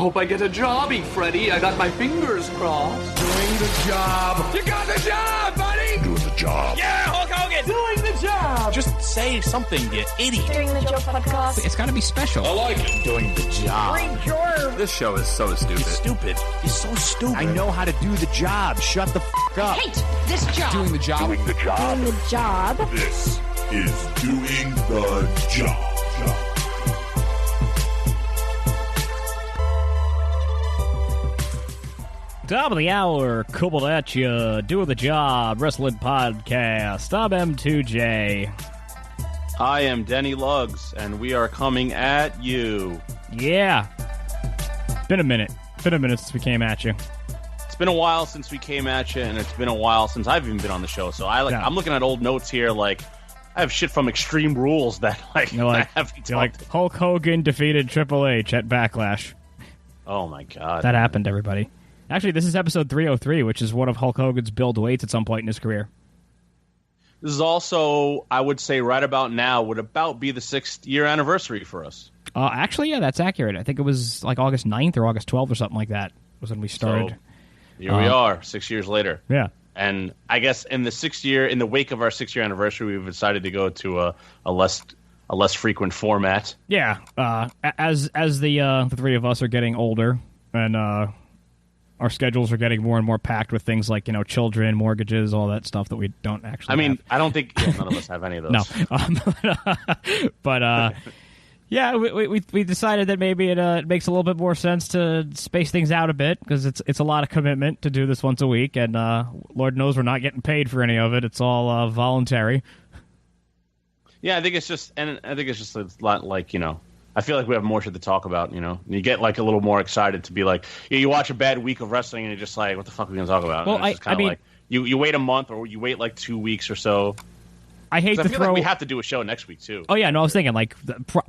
hope I get a jobby, Freddy. I got my fingers crossed. Doing the job. You got the job, buddy! Doing the job. Yeah, Hulk Hogan! Doing the job! Just say something, you idiot. Doing the Job podcast. It's gotta be special. I like it. Doing the job. Great job. This show is so stupid. You're stupid. You're so stupid. I know how to do the job. Shut the f*** up. Hate this job. Doing the job. Doing the job. Doing the job. This is Doing the Job. Top of the hour, coupled at you, doing the job, wrestling podcast. I'm M2J. I am Denny Luggs, and we are coming at you. Yeah. Been a minute since we came at you. It's been a while since we came at you, and it's been a while since I've even been on the show. So I'm looking at old notes here, like I have shit from Extreme Rules that I haven't talked. Hulk Hogan defeated Triple H at Backlash. Oh my god, that happened, everybody. Actually, this is episode 303, which is one of Hulk Hogan's build weights at some point in his career. This is also, I would say, right about now would about be the 6th year anniversary for us. Actually, yeah, that's accurate. I think it was like August 9th or August 12th or something like that was when we started. So, here we are, 6 years later. Yeah. And I guess in the wake of our 6-year anniversary, we've decided to go to a less frequent format. Yeah. As the three of us are getting older and our schedules are getting more and more packed with things like, children, mortgages, all that stuff that we don't actually have. I don't think none of us have any of those. No. But yeah, we decided that maybe it makes a little bit more sense to space things out a bit because it's a lot of commitment to do this once a week, and Lord knows we're not getting paid for any of it. It's all voluntary. Yeah, I think it's just a lot like, I feel like we have more shit to talk about, And you get like a little more excited to be like, you watch a bad week of wrestling and you're just like, what the fuck are we going to talk about? Well, I mean, like, you wait a month or you wait like 2 weeks or so. I feel like we have to do a show next week too. Oh yeah, no, I was thinking like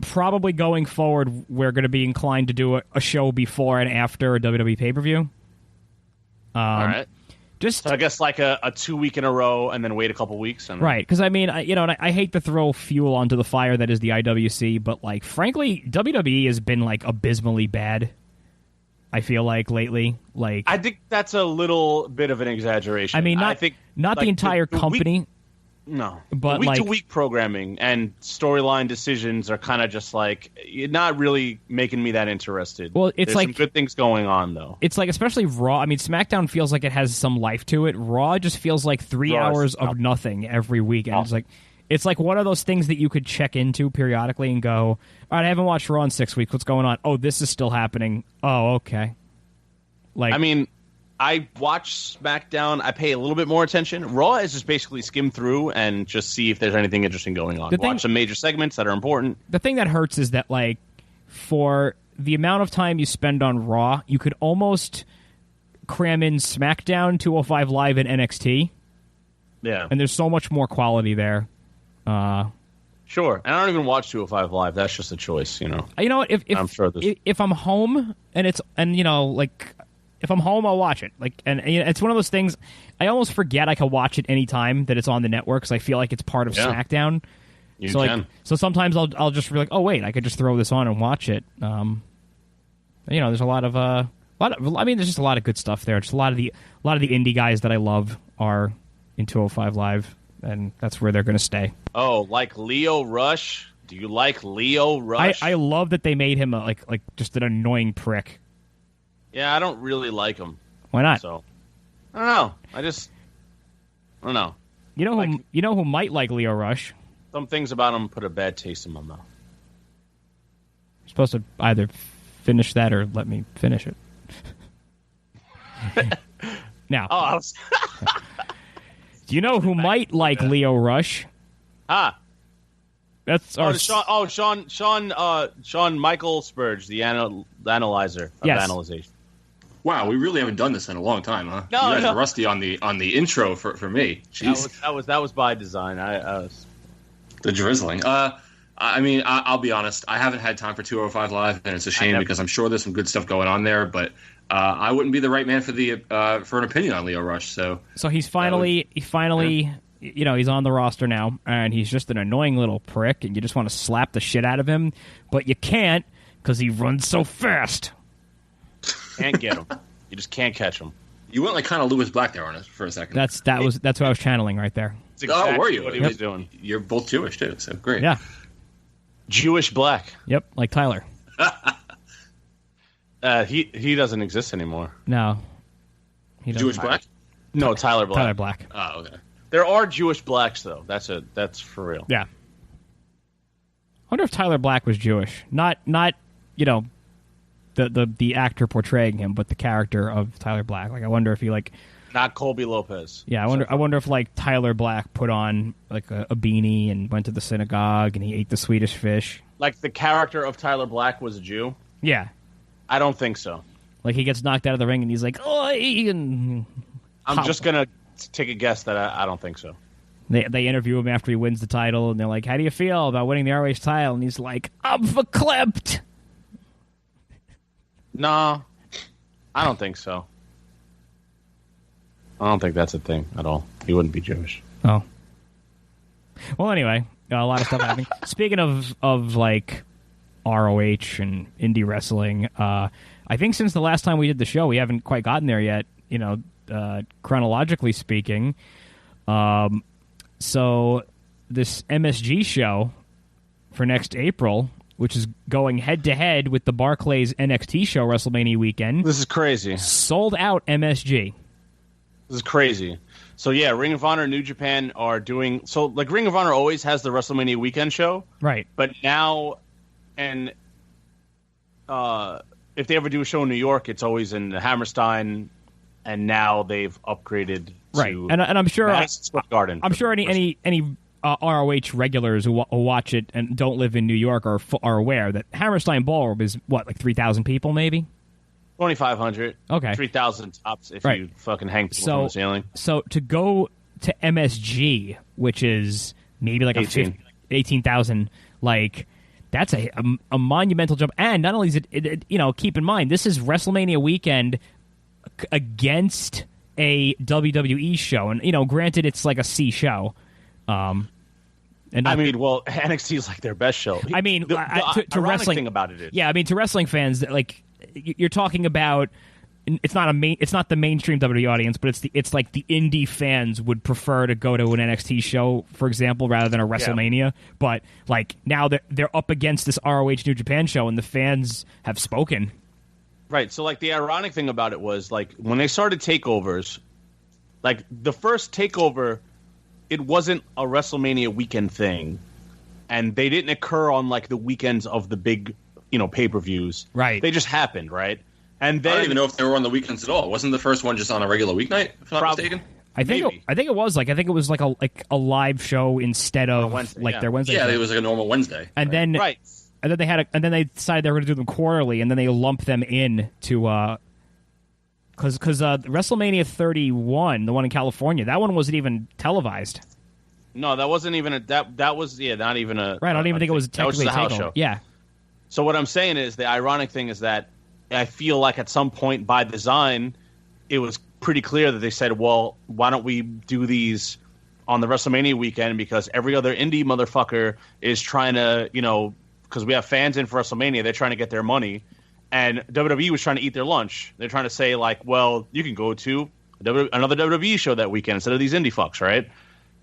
probably going forward, we're going to be inclined to do a show before and after a WWE pay-per-view. All right. So I guess like a 2 week in a row and then wait a couple weeks. Right, because I mean, I hate to throw fuel onto the fire that is the IWC, but like frankly, WWE has been like abysmally bad. I feel like lately, like I think that's a little bit of an exaggeration. I mean, not the entire company. No, but week-to-week programming and storyline decisions are kind of just like not really making me that interested. Well, There's some good things going on though. It's like especially Raw. I mean, SmackDown feels like it has some life to it. Raw just feels like 3 hours of nothing every week, and it's like one of those things that you could check into periodically and go, "All right, I haven't watched Raw in 6 weeks. What's going on? Oh, this is still happening. Oh, okay." Like, I mean, I watch SmackDown. I pay a little bit more attention. Raw is just basically skim through and just see if there's anything interesting going on. Watch some major segments that are important. The thing that hurts is that, like, for the amount of time you spend on Raw, you could almost cram in SmackDown, 205 Live, and NXT. Yeah. And there's so much more quality there. Sure. And I don't even watch 205 Live. That's just a choice, You know what? If I'm home if I'm home, I'll watch it. Like, and it's one of those things. I almost forget I can watch it anytime that it's on the network because I feel like it's part of SmackDown. So sometimes I'll just be like, oh wait, I could just throw this on and watch it. There's a lot of there's just a lot of good stuff there. Just a lot of the indie guys that I love are in 205 Live, and that's where they're going to stay. Oh, like Leo Rush? Do you like Leo Rush? I love that they made him like just an annoying prick. Yeah, I don't really like him. Why not? So, I don't know. I don't know. You know who might like Leo Rush? Some things about him put a bad taste in my mouth. You're supposed to either finish that or let me finish it. Now, do you know who might like Leo Rush? That's our Sean Michael Spurge, the analyzer of analyzation. Wow, we really haven't done this in a long time, huh? No, you guys are rusty on the intro for me. Jeez. That was by design. The drizzling. I'll be honest. I haven't had time for 205 Live, and it's a shame because I'm sure there's some good stuff going on there. But I wouldn't be the right man for an opinion on Leo Rush. So he's finally he's on the roster now, and he's just an annoying little prick, and you just want to slap the shit out of him, but you can't because he runs so fast. Can't get him. You just can't catch him. You went like kind of Lewis Black there on us for a second. That's what I was channeling right there. That's exactly were you? what he was doing. You're both Jewish too, so great. Yeah. Jewish Black. Yep, like Tyler. He doesn't exist anymore. No. He doesn't. Jewish Black? No, Tyler Black. Tyler Black. Oh, okay. There are Jewish Blacks though. That's for real. Yeah. I wonder if Tyler Black was Jewish. Not the actor portraying him, but the character of Tyler Black. Like I wonder if he like Not Colby Lopez. Yeah, I wonder if like Tyler Black put on like a beanie and went to the synagogue and he ate the Swedish fish. Like the character of Tyler Black was a Jew? Yeah. I don't think so. Like he gets knocked out of the ring and he's like, "Oi!" and I'm just gonna take a guess that I don't think so. They interview him after he wins the title, and they're like, "How do you feel about winning the ROH title?" And he's like, "I'm verklempt." No, I don't think so. I don't think that's a thing at all. He wouldn't be Jewish. Oh. Well, anyway, a lot of stuff happening. Speaking of like ROH and indie wrestling, I think since the last time we did the show, we haven't quite gotten there yet. Chronologically speaking. So this MSG show for next April, which is going head-to-head with the Barclays NXT show WrestleMania weekend. This is crazy. Sold out MSG. This is crazy. So, yeah, Ring of Honor and New Japan are doing... So, like, Ring of Honor always has the WrestleMania weekend show. Right. But now, and if they ever do a show in New York, it's always in Hammerstein, and now they've upgraded right. to... And I'm sure... Madison Square Garden. I'm sure any ROH regulars who watch it and don't live in New York are aware that Hammerstein Ballroom is, what, like 3,000 people, maybe? 2,500. Okay. 3,000 tops if right. you fucking hang people from the ceiling. So to go to MSG, which is maybe like 18,000, like that's a monumental jump. And not only is it keep in mind, this is WrestleMania weekend against a WWE show. And, granted, it's like a C show. And NXT is like their best show. I mean, the to wrestling thing about it is, yeah. I mean, to wrestling fans, like you're talking about, it's not the mainstream WWE audience, but it's like the indie fans would prefer to go to an NXT show, for example, rather than a WrestleMania. Yeah. But like now they're up against this ROH New Japan show, and the fans have spoken. Right. So like the ironic thing about it was like when they started takeovers, like the first takeover. It wasn't a WrestleMania weekend thing, and they didn't occur on like the weekends of the big, pay-per-views. Right. They just happened, right? And then I don't even know if they were on the weekends at all. Wasn't the first one just on a regular weeknight, if I'm not mistaken? I think it was like a live show instead of Wednesday, their Wednesday. Yeah, show. it was like a normal Wednesday. And then right. And then they decided they were going to do them quarterly, and then they lumped them in to because WrestleMania 31, the one in California, that one wasn't even televised. No, that wasn't even that was not even a right. I don't even think it was technically a house takeover. show. Yeah. So what I'm saying is the ironic thing is that I feel like at some point by design, it was pretty clear that they said, well, why don't we do these on the WrestleMania weekend because every other indie motherfucker is trying to, because we have fans in for WrestleMania, they're trying to get their money. And WWE was trying to eat their lunch. They're trying to say, like, well, you can go to another WWE show that weekend instead of these indie fucks, right?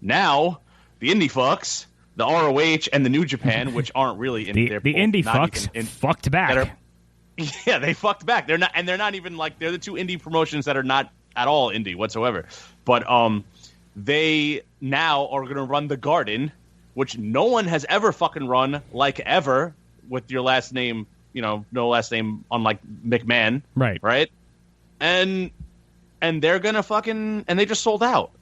Now, the indie fucks, the ROH and the New Japan, which aren't really indie. The indie fucks fucked back. Yeah, they fucked back. They're not even like they're the two indie promotions that are not at all indie whatsoever. But they now are going to run the Garden, which no one has ever fucking run like ever with your last name. No last name, unlike McMahon. Right? And they're going to fucking... And they just sold out.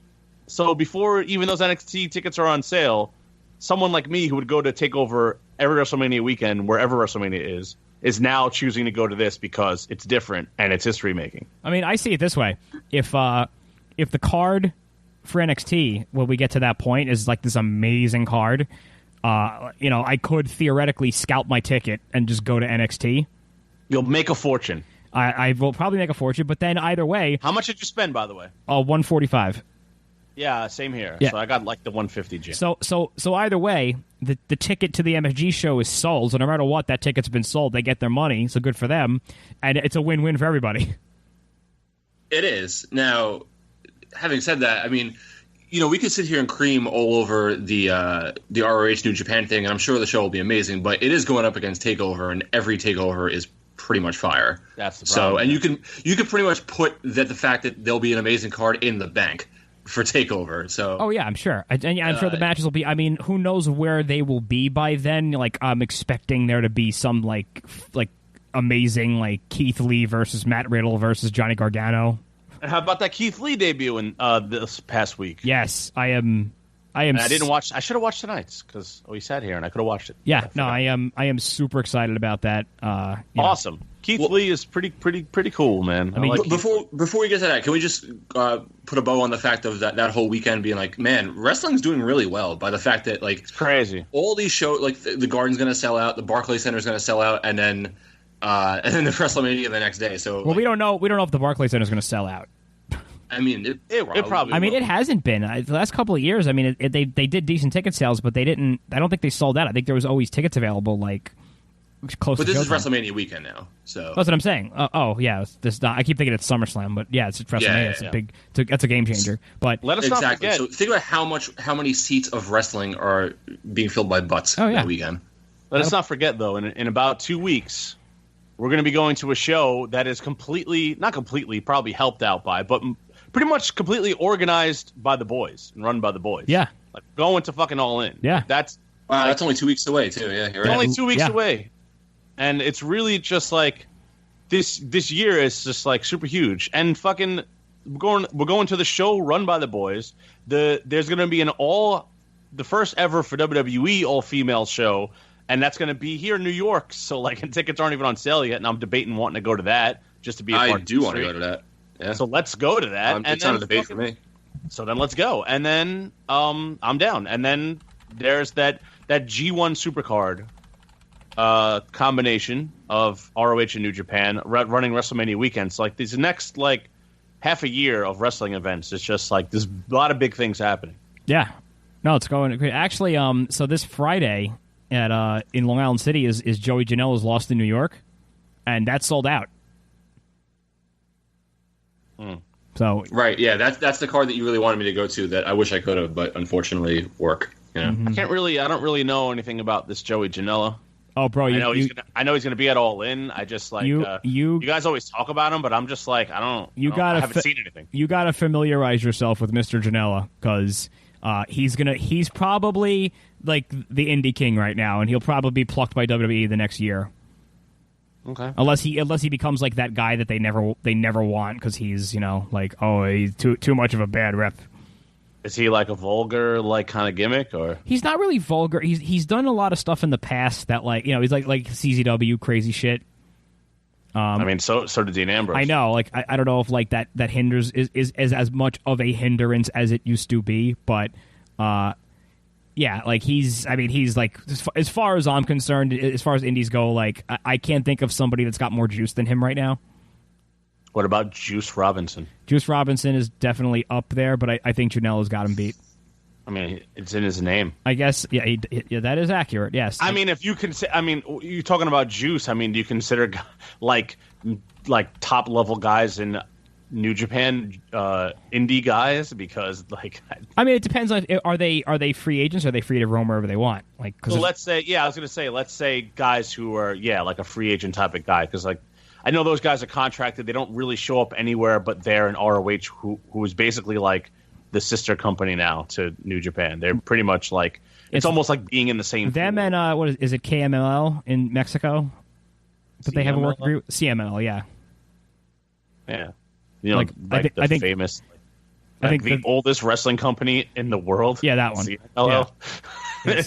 So before even those NXT tickets are on sale, someone like me who would go to TakeOver every WrestleMania weekend, wherever WrestleMania is now choosing to go to this because it's different and it's history-making. I mean, I see it this way. If the card for NXT, when we get to that point, is like this amazing card... I could theoretically scalp my ticket and just go to NXT. You'll make a fortune. I will probably make a fortune, but then either way... How much did you spend, by the way? $145. Yeah, same here. Yeah. So I got like the 150 gym. So either way, the ticket to the MSG show is sold, so no matter what, that ticket's been sold. They get their money, so good for them, and it's a win-win for everybody. It is. Now, having said that, I mean, we could sit here and cream all over the ROH New Japan thing, and I'm sure the show will be amazing, but it is going up against TakeOver, and every TakeOver is pretty much fire. That's the problem. So, and you can pretty much put the fact that there'll be an amazing card in the bank for TakeOver. So, oh yeah, I'm sure. I'm sure the matches will be. I mean, who knows where they will be by then? Like, I'm expecting there to be some like amazing like Keith Lee versus Matt Riddle versus Johnny Gargano. And how about that Keith Lee debut in this past week? Yes, I am. And I didn't watch. I should have watched tonight's because we sat here and I could have watched it. Yeah, no, I am super excited about that. Awesome. Keith Lee is pretty cool, man. I mean, before we get to that, can we just put a bow on the fact of that whole weekend being like, man, wrestling's doing really well by the fact that like it's crazy. All these shows, like the Garden's going to sell out, the Barclays Center's going to sell out, and then the WrestleMania the next day. So we don't know if the Barclays Center's going to sell out. I mean, it probably. I mean, it hasn't been the last couple of years. I mean, they did decent ticket sales, but they didn't. I don't think they sold out. I think there was always tickets available, like close. But to this is showtime. WrestleMania weekend now, so that's what I'm saying. I keep thinking it's SummerSlam, but yeah, it's WrestleMania. Yeah. It's a big. That's a game changer. But let us not forget. So think about how many seats of wrestling are being filled by butts that weekend. Let us not forget, though, in about 2 weeks, we're going to be going to a show that is not completely, probably helped out by, but pretty much completely organized by the boys and run by the boys. Yeah. Like going to fucking All In. Yeah. That's only 2 weeks away, too. Yeah, you're right. Only 2 weeks away. And it's really just like this year is just like super huge. And fucking we're going to the show run by the boys. There's going to be the first ever for WWE all-female show, and that's going to be here in New York. So like, and tickets aren't even on sale yet, and I'm debating wanting to go to that just to be a part I of do the want to street. go to that. Yeah. So let's go to that. It's not a debate for me. So then let's go. And then I'm down. And then there's that G1 Supercard combination of ROH and New Japan running WrestleMania weekends. Like these next like half a year of wrestling events. It's just like there's a lot of big things happening. Yeah. No, it's going great. Actually, so this Friday at in Long Island City is Joey Janela's Lost in New York, and that's sold out. So right, yeah, that's the card that you really wanted me to go to. That I wish I could have, but unfortunately, work. You know, I don't really know anything about this Joey Janela. Oh, bro, I know he's gonna be at All In. I just like you guys always talk about him, but I'm just like I haven't seen anything. You gotta familiarize yourself with Mr. Janela because he's probably like the indie king right now, and he'll probably be plucked by WWE the next year. Okay. Unless he becomes like that guy that they never want because he's he's too much of a bad rep. Is he like a vulgar like kind of gimmick or? He's not really vulgar. He's done a lot of stuff in the past that he's like CZW crazy shit. I mean, so did Dean Ambrose. I know. Like I don't know if like that hinders is as much of a hindrance as it used to be, but yeah, like he's like as far as I'm concerned, as far as indies go, like I can't think of somebody that's got more juice than him right now. What about Juice Robinson? Juice Robinson is definitely up there, but I think Janela's got him beat. I mean, it's in his name. I guess, yeah, that is accurate. Yes. I mean, if you consider, you're talking about Juice. I mean, do you consider like top level guys in New Japan indie guys? Because like, I mean, it depends on are they free agents? Or are they free to roam wherever they want? Like, so let's say, let's say guys who are like a free agent type of guy, because like I know those guys are contracted. They don't really show up anywhere, but they're in ROH, who is basically like the sister company now to New Japan. They're pretty much like it's almost like being in the same. Them pool. And what is it? KMLL in Mexico? But they have a work agreement. CMLL, yeah. Yeah, I think famous. I think the oldest wrestling company in the world. Yeah, that one. CMLL. Yeah.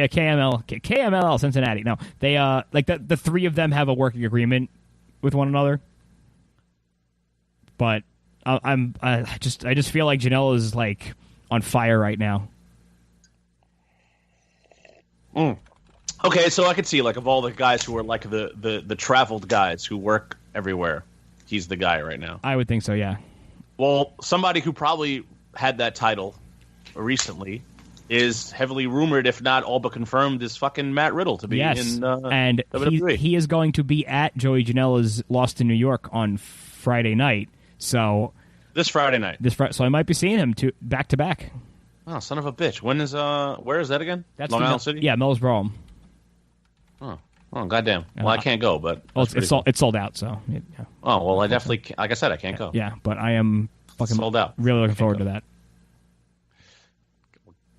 KMLL Cincinnati. No, they like the three of them have a working agreement with one another. But I just feel like Janela is like on fire right now. Okay, so I could see like of all the guys who are like the traveled guys who work everywhere, he's the guy right now. I would think so, yeah. Well, somebody who probably had that title recently is heavily rumored, if not all but confirmed, is fucking Matt Riddle to be in and WWE. He is going to be at Joey Janela's Lost in New York on Friday night. So this Friday night. So I might be seeing him back to back. Oh, son of a bitch! When is where is that again? That's Long Island City. Yeah, Millsboro. Oh, goddamn. Well, I can't go, but it's sold out. So. Yeah. Oh well, I definitely, like I said, I can't go. Yeah, but I am fucking sold out. Really looking forward to that.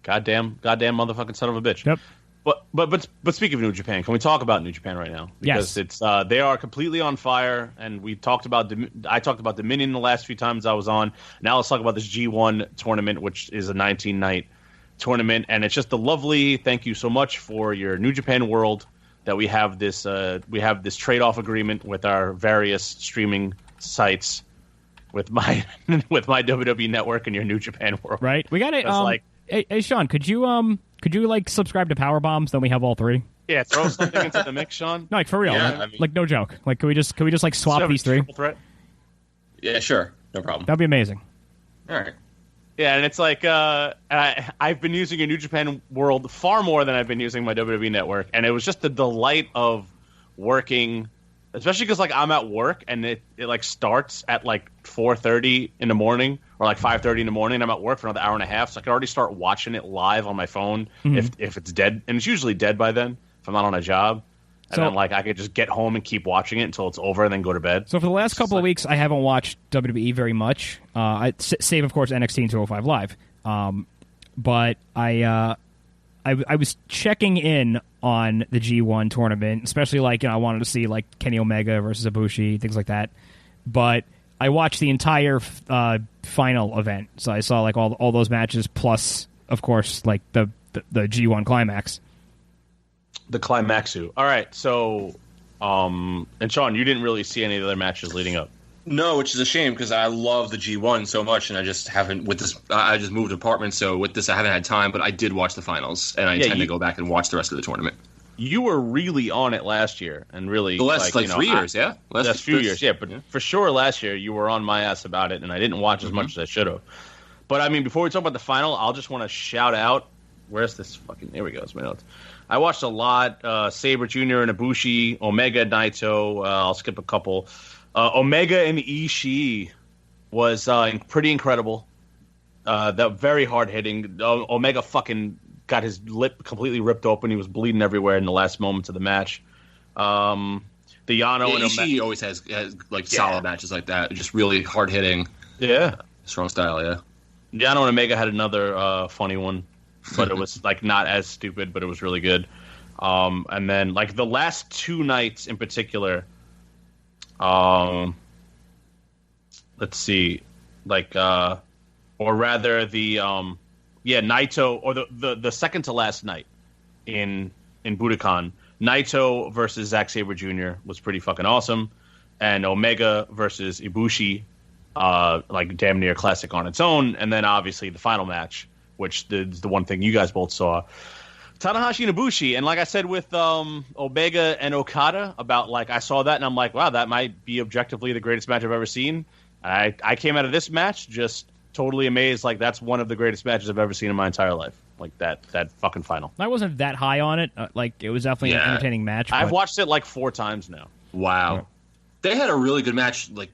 Goddamn motherfucking son of a bitch. Yep. But speaking of New Japan, can we talk about New Japan right now? Because it's they are completely on fire, and I talked about Dominion the last few times I was on. Now let's talk about this G1 tournament, which is a 19-night tournament, and it's just a lovely thank you so much for your New Japan World that we have this trade-off agreement with our various streaming sites with my WWE Network and your New Japan World. Right. We got it. Hey Sean, could you like subscribe to Power Bombs? Then we have all three. Yeah, throw something into the mix, Sean. No, like for real. Yeah, like no joke. Like can we just like swap these three? Threat? Yeah, sure, no problem. That'd be amazing. All right. Yeah, and it's like I've been using a New Japan World far more than I've been using my WWE Network, and it was just the delight of working, especially because like I'm at work and it like starts at like 4:30 in the morning or like 5:30 in the morning. I'm at work for another hour and a half, so I can already start watching it live on my phone if it's dead, and it's usually dead by then if I'm not on a job. And then like I could just get home and keep watching it until it's over and then go to bed. So for the last couple of weeks, I haven't watched WWE very much. Save of course NXT and 205 Live. But I was checking in on the G1 tournament, especially like I wanted to see like Kenny Omega versus Ibushi, things like that. But I watched the entire final event, so I saw like all those matches plus, of course, like the G1 climax. The climaxu. All right, so and Sean, you didn't really see any of the other matches leading up. No, which is a shame because I love the G1 so much, and I just haven't with this. I just moved apartments, so with this I haven't had time. But I did watch the finals, and I intend to go back and watch the rest of the tournament. You were really on it last year, and really the last 3 years, yeah, last few years, yeah. But for sure, last year you were on my ass about it, and I didn't watch as much as I should have. But I mean, before we talk about the final, I'll just want to shout out. Where's this fucking? Here we go. It's my notes. I watched a lot. Sabre Jr. and Ibushi, Omega, Naito. I'll skip a couple. Omega and Ishii was pretty incredible. That very hard hitting. Omega fucking got his lip completely ripped open. He was bleeding everywhere in the last moments of the match. The Yano and Ishii always has like solid matches like that. Just really hard hitting. Yeah, strong style. Yeah. Yano and Omega had another funny one. But it was like not as stupid, but it was really good. And then like the last two nights in particular, let's see, like or rather the Naito or the second to last night in Budokan, Naito versus Zack Sabre Jr. was pretty fucking awesome, and Omega versus Ibushi, like damn near classic on its own, and then obviously the final match, which is the one thing you guys both saw. Tanahashi and Ibushi. And like I said with Omega and Okada, about like I saw that and I'm like, wow, that might be objectively the greatest match I've ever seen. I came out of this match just totally amazed. Like that's one of the greatest matches I've ever seen in my entire life. Like that fucking final. I wasn't that high on it. Like it was definitely an entertaining match. I've watched it like 4 times now. Wow. Yeah. They had a really good match like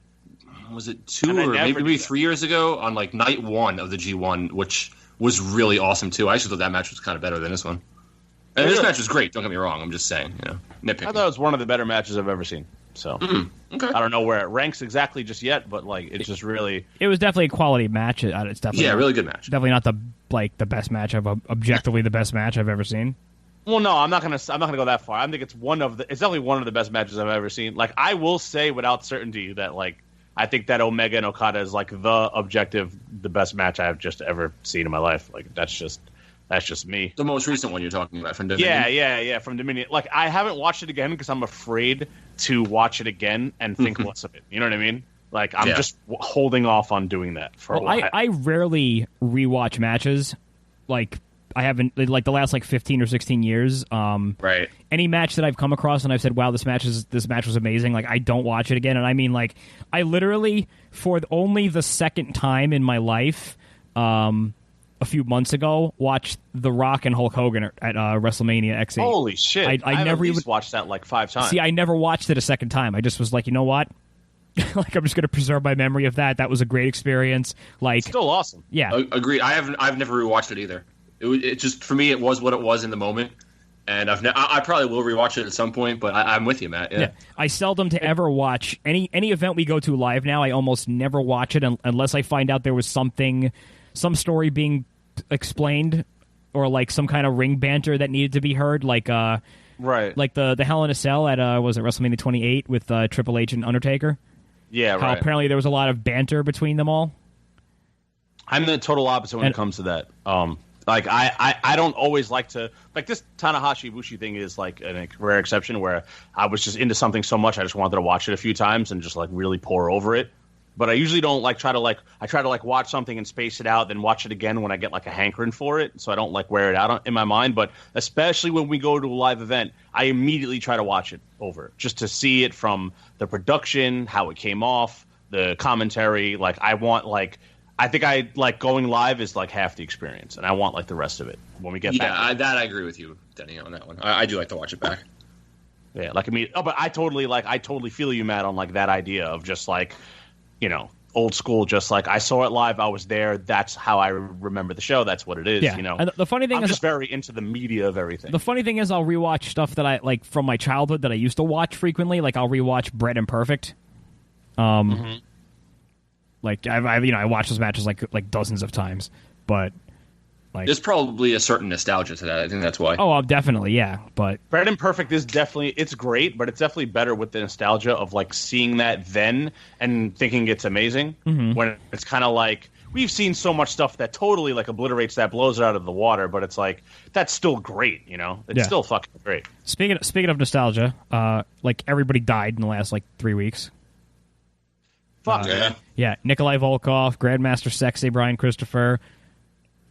was it 2 or maybe 3 years ago on like night 1 of the G1, which was really awesome too. I actually thought that match was kind of better than this one. And this match was great. Don't get me wrong. I'm just saying, nitpicking. I thought it was one of the better matches I've ever seen. So okay. I don't know where it ranks exactly just yet, but like it's just really. It was definitely a quality match. It's definitely really good match. Definitely not the best match objectively the best match I've ever seen. Well, no, I'm not gonna go that far. I think it's definitely one of the best matches I've ever seen. Like I will say without certainty that like. I think that Omega and Okada is like the best match I've just ever seen in my life. Like that's just me. The most recent one you're talking about from Dominion. Yeah, from Dominion. Like I haven't watched it again because I'm afraid to watch it again and think less of it. You know what I mean? Like I'm just holding off on doing that for a while. I rarely rewatch matches. Like I haven't like the last like 15 or 16 years. Right. Any match that I've come across and I've said, "Wow, this match was amazing." Like I don't watch it again, and I mean, like I literally for only the second time in my life, a few months ago, watched The Rock and Hulk Hogan at WrestleMania X8. Holy shit! I never even watched that like 5 times. See, I never watched it a second time. I just was like, you know what? Like, I'm just going to preserve my memory of that. That was a great experience. Like, still awesome. Yeah, agreed. I've never rewatched it either. It just, for me, it was what it was in the moment. And I probably will rewatch it at some point, but I'm with you, Matt. Yeah. I seldom to ever watch any event we go to live now. I almost never watch it unless I find out there was some story being explained, or like some kind of ring banter that needed to be heard, like right, like the Hell in a Cell at was it WrestleMania 28 with Triple H and Undertaker. Yeah, How right. apparently there was a lot of banter between them all. I'm the total opposite when it comes to that. Like I don't always like to, like, this Tanahashi Ibushi thing is like a rare exception where I was just into something so much I just wanted to watch it a few times and just like really pour over it. But I usually don't try to watch something and space it out, then watch it again when I get like a hankering for it, so I don't like wear it out in my mind. But especially when we go to a live event, I immediately try to watch it over just to see it from the production, how it came off, the commentary. Like I think I like going live is like half the experience, and I want like the rest of it when we get back. Yeah, I agree with you, Denny, on that one. I do like to watch it back. Yeah, like but I totally feel you, Matt, on like that idea of just like, you know, old school. Just like I saw it live, I was there. That's how I remember the show. That's what it is. Yeah. You know. And the funny thing I'm is, just very into the media of everything. The funny thing is, I'll rewatch stuff that I like from my childhood that I used to watch frequently. Like I'll rewatch Bred and Perfect. Like I watched those matches like dozens of times, but like there's probably a certain nostalgia to that. I think that's why. Oh, definitely, yeah. But Bred and Perfect is it's great, but it's definitely better with the nostalgia of like seeing that then and thinking it's amazing. Mm-hmm. When it's kind of like we've seen so much stuff that totally like obliterates that, blows it out of the water, but it's like that's still great, you know? It's still fucking great. Speaking of nostalgia, like everybody died in the last like 3 weeks. Fuck yeah. Yeah, Nikolai Volkov, Grandmaster Sexay, Brian Christopher,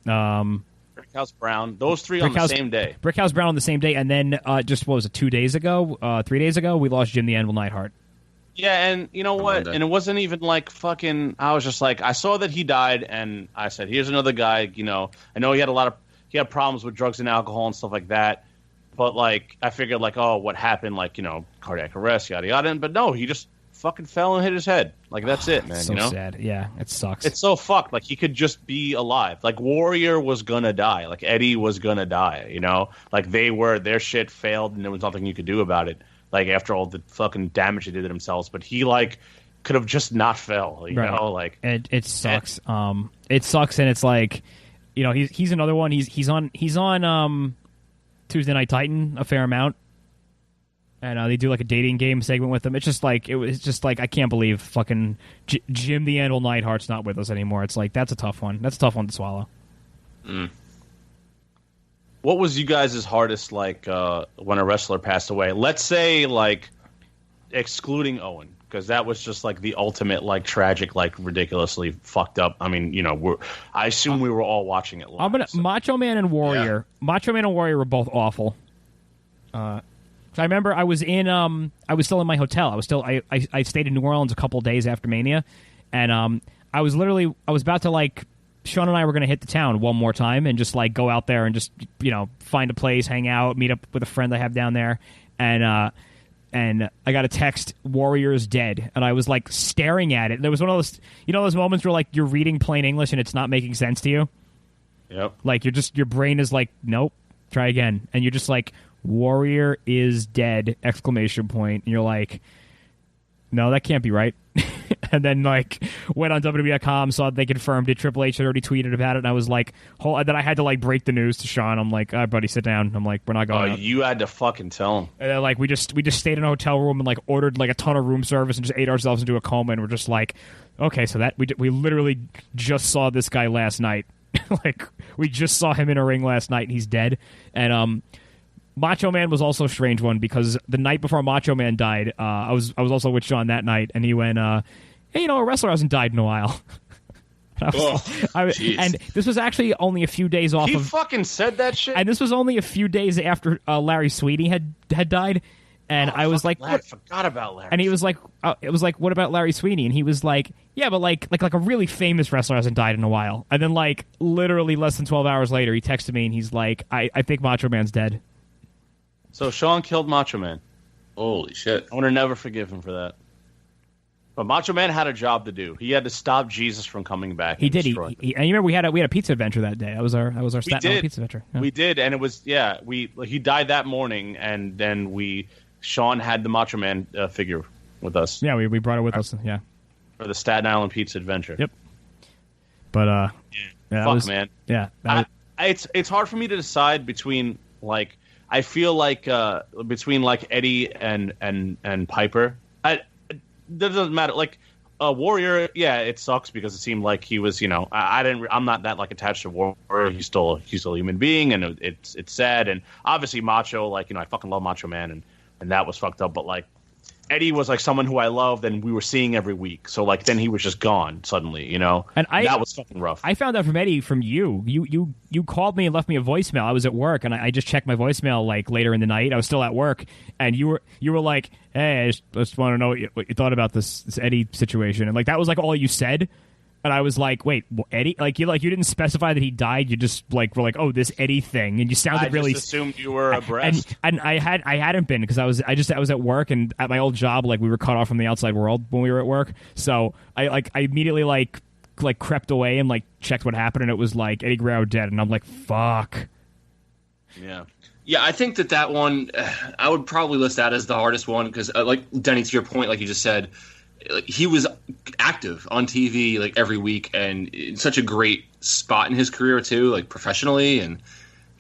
Brickhouse Brown, those three on the same day. Brickhouse Brown on the same day, and then just what was it, 3 days ago, we lost Jim the Anvil Neidhart. Yeah, and you know what? And it wasn't even like fucking. I was just like, I saw that he died, and I said, "Here's another guy." You know, I know he had problems with drugs and alcohol and stuff like that, but like, I figured like, oh, what happened? Like, you know, cardiac arrest, yada yada. But no, he just fucking fell and hit his head. Like that's it, man. So you know, sad. Yeah, it sucks. It's so fucked. Like he could just be alive. Like Warrior was gonna die. Like Eddie was gonna die. You know, like their shit failed, and there was nothing you could do about it. Like after all the fucking damage they did to themselves, but he like could have just not fell. You know, like it sucks. It sucks, and it's like, you know, he's another one. He's on Tuesday Night Titan a fair amount. And they do like a dating game segment with him. It's just like I can't believe fucking Jim the Anvil Neidhart's not with us anymore. It's like that's a tough one. That's a tough one to swallow. What was you guys' hardest like when a wrestler passed away? Let's say like excluding Owen, because that was just like the ultimate like tragic, like ridiculously fucked up. I mean, you know, I assume we were all watching it live. Macho Man and Warrior. Yeah. Macho Man and Warrior were both awful. I remember I was still in my hotel. I stayed in New Orleans a couple days after Mania, and I was about to like, Sean and I were going to hit the town one more time and just like go out there and just, you know, find a place, hang out, meet up with a friend I have down there, and I got a text, Warrior's dead, and I was like staring at it. There was one of those, you know, those moments where like you're reading plain English and it's not making sense to you. Yep. Like your brain is like, nope, try again, and you're just like, Warrior is dead! ! And you're like, no, that can't be right. And then like went on WWE.com, saw they confirmed it. Triple H had already tweeted about it, and I was like, then I had to like break the news to Sean. I'm like, all right, buddy, sit down. I'm like, we're not going. You had to fucking tell him. And then, like we just stayed in a hotel room and like ordered like a ton of room service and just ate ourselves into a coma, and we're just like, okay, so that we literally just saw this guy last night. Like we just saw him in a ring last night, and he's dead. And Macho Man was also a strange one because the night before Macho Man died, I was also with Sean that night, and he went, hey, you know, a wrestler hasn't died in a while. And this was actually only a few days off. He fucking said that shit. And this was only a few days after Larry Sweeney had died, And I was like, I forgot about Larry. And he was like, it was like, what about Larry Sweeney? And he was like, yeah, but like a really famous wrestler hasn't died in a while. And then like literally less than 12 hours later, he texted me and he's like, I think Macho Man's dead. So Sean killed Macho Man. Holy shit! I want to never forgive him for that. But Macho Man had a job to do. He had to stop Jesus from coming back. He did. And you remember we had a pizza adventure that day. That was our Staten Island pizza adventure. Yeah. We did, and it was he died that morning, and then Sean had the Macho Man figure with us. Yeah, we brought it with us. Yeah, for the Staten Island pizza adventure. Yep. But fuck, man. Yeah, it's hard for me to decide between like I feel like between like Eddie and Piper. That doesn't matter. Like Warrior, yeah, it sucks because it seemed like he was, I'm not that like attached to Warrior. He's still a human being, and it's sad. And obviously Macho, like I fucking love Macho Man, and that was fucked up. But like Eddie was like someone who I loved, and we were seeing every week. So like then he was just gone suddenly, And that was fucking rough. I found out from Eddie from you. You called me and left me a voicemail. I was at work, and I just checked my voicemail like later in the night. I was still at work, and you were like, "Hey, I just want to know what you thought about this Eddie situation." And like that was like all you said. And I was like, "Wait, Eddie? You didn't specify that he died. You just like were like, oh, this Eddie thing." And you sounded really. I just assumed you were abreast. And I hadn't been because I was at work, and at my old job, like we were cut off from the outside world when we were at work. So I immediately like crept away and like checked what happened, and it was like Eddie Guerrero dead, and I'm like, fuck. Yeah. Yeah, I think that one, I would probably list that as the hardest one because, like Denny, to your point, like you just said. Like, he was active on TV like every week, and in such a great spot in his career too, like professionally, and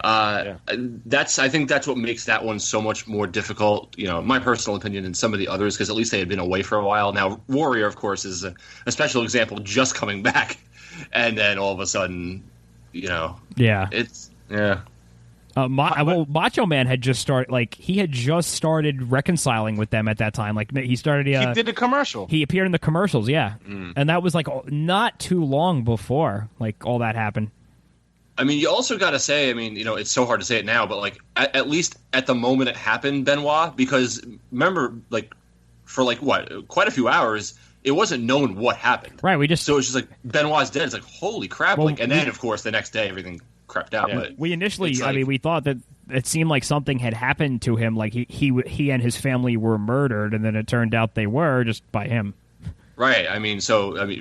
I think that's what makes that one so much more difficult. My personal opinion than some of the others because at least they had been away for a while. Now Warrior, of course, is a special example, just coming back, and then all of a sudden, Macho Man had just started reconciling with them at that time. Like he started. He did a commercial. He appeared in the commercials, yeah, and that was like not too long before like all that happened. I mean, you also got to say, it's so hard to say it now, but like at least at the moment it happened, Benoit, because remember, like for like quite a few hours. It wasn't known what happened. Right. So it's just like Benoit's dead. It's like holy crap! And then of course the next day everything crept out. Yeah. But we initially, we thought that it seemed like something had happened to him, like he and his family were murdered, and then it turned out they were just by him. Right.